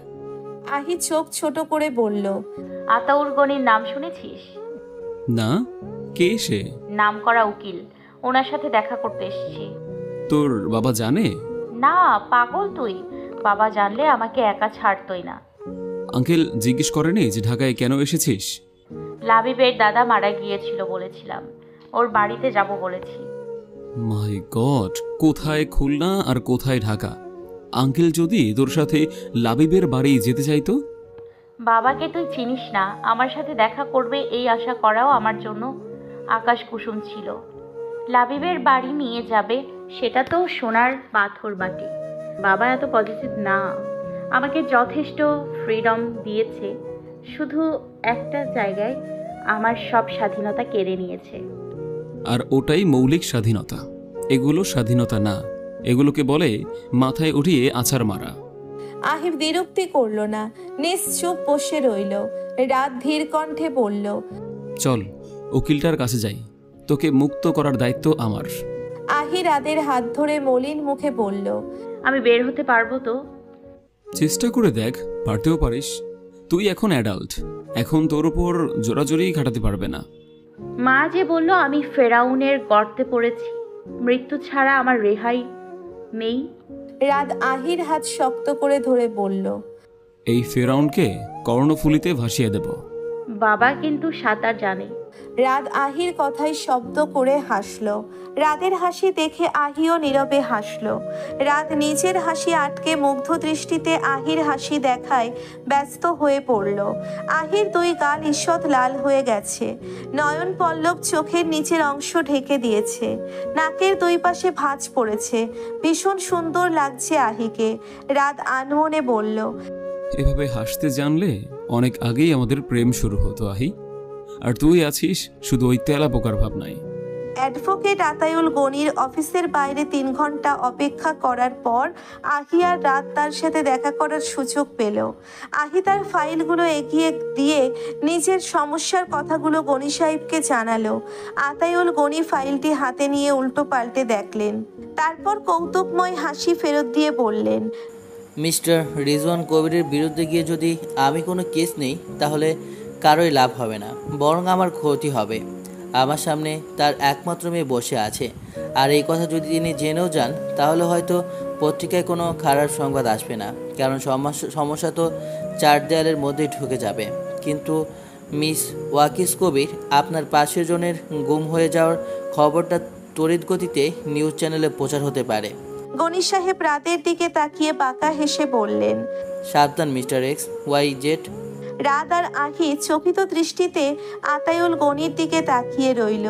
[SPEAKER 1] আহি চোখ ছোট করে বলল,
[SPEAKER 3] আতাউর গনির নাম শুনেছিস?
[SPEAKER 6] না, কে সে?
[SPEAKER 3] নাম করা উকিল, ওনার সাথে দেখা করতে এসেছি।
[SPEAKER 6] তোর বাবা জানে?
[SPEAKER 3] না, পাগল তুই, বাবা জানলে আমাকে একা ছাড়তই না।
[SPEAKER 6] আঙ্কেল জিজ্ঞেস করেনি যে ঢাকায় কেন এসেছিস?
[SPEAKER 3] লাবিবের দাদা মারা গিয়েছিল বলেছিলাম, ওর বাড়িতে যাব বলেছি।
[SPEAKER 6] মাই গড, কোথায় খুলনা আর কোথায় ঢাকা? আঙ্কেল যদি তোর সাথে লাবিবের বাড়ি যেতে চাইতো?
[SPEAKER 3] বাবাকে তুই চিনিস না, আমার সাথে দেখা করবে এই আশা করাও আমার জন্য আকাশ কুসুম ছিল। লাবিবের বাড়ি নিয়ে যাবে, সেটা তো সোনার পাথর বাটি। বাবা এত পজিটিভ না, আমাকে যথেষ্ট ফ্রিডম দিয়েছে, শুধু একটা জায়গায় আমার সব স্বাধীনতা কেড়ে নিয়েছে।
[SPEAKER 6] আর ওটাই মৌলিক স্বাধীনতা, এগুলো স্বাধীনতা না, এগুলোকে বলে মাথায় উঠিয়ে আছাড় মারা।
[SPEAKER 1] আহিব বিরক্তি করল না, নিশ্চুপ বসে রইল। রাত ধীর কণ্ঠে বলল,
[SPEAKER 6] চল উকিলটার কাছে যাই, তোকে মুক্ত করার দায়িত্ব আমার।
[SPEAKER 1] আহি রাদের হাত ধরে মলিন মুখে বলল,
[SPEAKER 3] আমি বের হতে পারবো তো?
[SPEAKER 6] চেষ্টা করে দেখ, পারতেও পারিস। তুই এখন অ্যাডাল্ট, এখন তোর উপর জোরাজোরি খাটাতে পারবে না।
[SPEAKER 3] মা যে বলল আমি ফেরাউনের গর্তে পড়েছি, মৃত্যু ছাড়া আমার রেহাই নেই।
[SPEAKER 1] রাত আহির হাত শক্ত করে ধরে বলল,
[SPEAKER 6] এই ফেরাউনকে কর্ণফুলিতে ভাসিয়ে দেব।
[SPEAKER 3] বাবা কিন্তু সাঁতার জানে।
[SPEAKER 1] রাত আহির কথায় শব্দ করে হাসল। রাতের হাসি দেখে আহিও নীরবে হাসল। রাত নিজের হাসি আটকে মুগ্ধ দৃষ্টিতে আহির হাসি দেখায় ব্যস্ত হয়ে পড়ল। আহির দুই গাল ঈষৎ লাল হয়ে গেছে, নয়ন পল্লব চোখের নিচের অংশ ঢেকে দিয়েছে, নাকের দুই পাশে ভাঁজ পড়েছে। ভীষণ সুন্দর লাগছে আহিকে। রাত আনমনে বলল,
[SPEAKER 6] এভাবে হাসতে জানলে অনেক আগেই আমাদের প্রেম শুরু হতো আহি। আর তুই আছিস শুধু ওই তেলা পোকার ভাবনায়।
[SPEAKER 1] অ্যাডভোকেট আতায়ুল গনির অফিসের বাইরে 3 ঘন্টা অপেক্ষা করার পর আহি আর রাত তার সাথে দেখা করার সুযোগ পেল। আহি তার ফাইলগুলো এগিয়ে দিয়ে নিজের সমস্যার কথাগুলো গনি সাহেবকে জানালো। আতায়ুল গনি ফাইলটি হাতে নিয়ে উল্টো পাল্টে দেখলেন, তারপর কৌতুকময় হাসি ফেরত দিয়ে বললেন,
[SPEAKER 11] মিস্টার রিজওয়ান কবিরের বিরুদ্ধে গিয়ে যদি আমি কোনো কেস নেই তাহলে কারোই লাভ হবে না, বরং আমার ক্ষতি হবে। আমার সামনে তার একমাত্র মেয়ে বসে আছে, আর এই কথা যদি তিনি জেনেও যান তাহলে হয়তো পত্রিকায় কোনো খারাপ সংবাদ আসবে না, কারণ সমস্যা তো 4 দেয়ালের মধ্যেই ঢুকে যাবে। কিন্তু মিস ওয়াকিস কবির, আপনার 500 জনের গুম হয়ে যাওয়ার খবরটা তড়িৎ গতিতে নিউজ চ্যানেলে প্রচার হতে পারে।
[SPEAKER 1] গনি সাহেব রাতের দিকে তাকিয়ে বাঁকা হেসে বললেন,
[SPEAKER 11] সাবধান মিস্টার এক্স ওয়াই জেড।
[SPEAKER 1] রাত আর আহি চকিত দৃষ্টিতে আতায়ুল গনির দিকে তাকিয়ে রইল।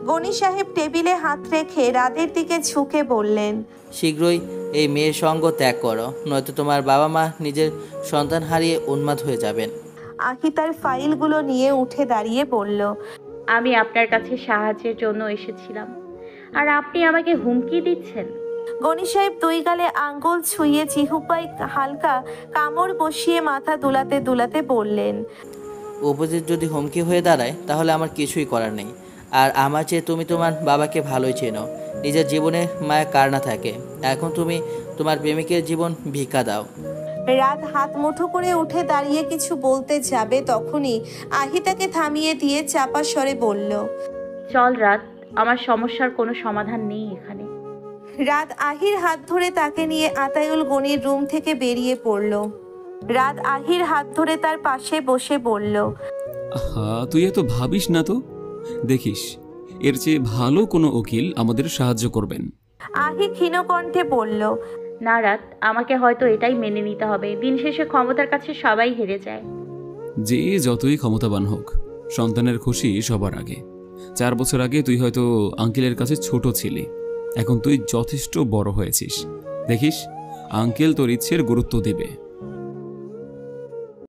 [SPEAKER 1] গনি সাহেব টেবিলে হাত রেখে রাতের দিকে ঝুঁকে বললেন,
[SPEAKER 11] শীঘ্রই এই মেয়ের সঙ্গ ত্যাগ করো, নয়তো তোমার বাবা মা নিজের সন্তান হারিয়ে উন্মাদ হয়ে যাবেন।
[SPEAKER 1] আহি তার ফাইলগুলো নিয়ে উঠে দাঁড়িয়ে বলল,
[SPEAKER 3] আমি আপনার কাছে সাহায্যের জন্য এসেছিলাম, আর আপনি আমাকে হুমকি দিচ্ছেন।
[SPEAKER 1] গনি সাহেব 2 গালে আঙ্গুল ছুঁয়ে জিহুপায় হালকা কামড় বসিয়ে মাথা দুলাতে দুলাতে বললেন,
[SPEAKER 11] অপোজিট যদি হুমকি হয়ে দাঁড়ায় তাহলে আমার কিছুই করার নেই। আর আমার চেয়ে তুমি তোমার বাবাকে ভালোই চেনো, নিজের জীবনে মায়া কার না থাকে। এখন তুমি তোমার প্রেমিকের জীবন ভিক্ষা দাও।
[SPEAKER 1] রাত হাত মুঠো করে উঠে দাঁড়িয়ে কিছু বলতে যাবে, তখনই আহি তাকে থামিয়ে দিয়ে চাপা স্বরে বলল,
[SPEAKER 3] চল রাত, আমার সমস্যার কোনো সমাধান নেই এখানে।
[SPEAKER 1] রাত আহির হাত ধরে তাকে নিয়ে আতায়ুল গনির রুম থেকে বেরিয়ে পড়ল। রাত আহির হাত ধরে তার পাশে বসে বলল,
[SPEAKER 6] তুই এত ভাবিস না তো, দেখিস এর চেয়ে ভালো কোনো উকিল আমাদের সাহায্য করবেন।
[SPEAKER 1] আহি ক্ষীণ কণ্ঠে বলল,
[SPEAKER 3] না রাত, আমাকে হয়তো এটাই মেনে নিতে হবে। দিন শেষে ক্ষমতার কাছে সবাই হেরে যায়।
[SPEAKER 6] যে যতই ক্ষমতাবান হোক, সন্তানের খুশি সবার আগে। 4 বছর আগে তুই হয়তো আঙ্কেলের কাছে ছোট ছিলি, এখন তুই যথেষ্ট বড় হয়েছিস। দেখিস আঙ্কেল তোর ইচ্ছের গুরুত্ব দিবে।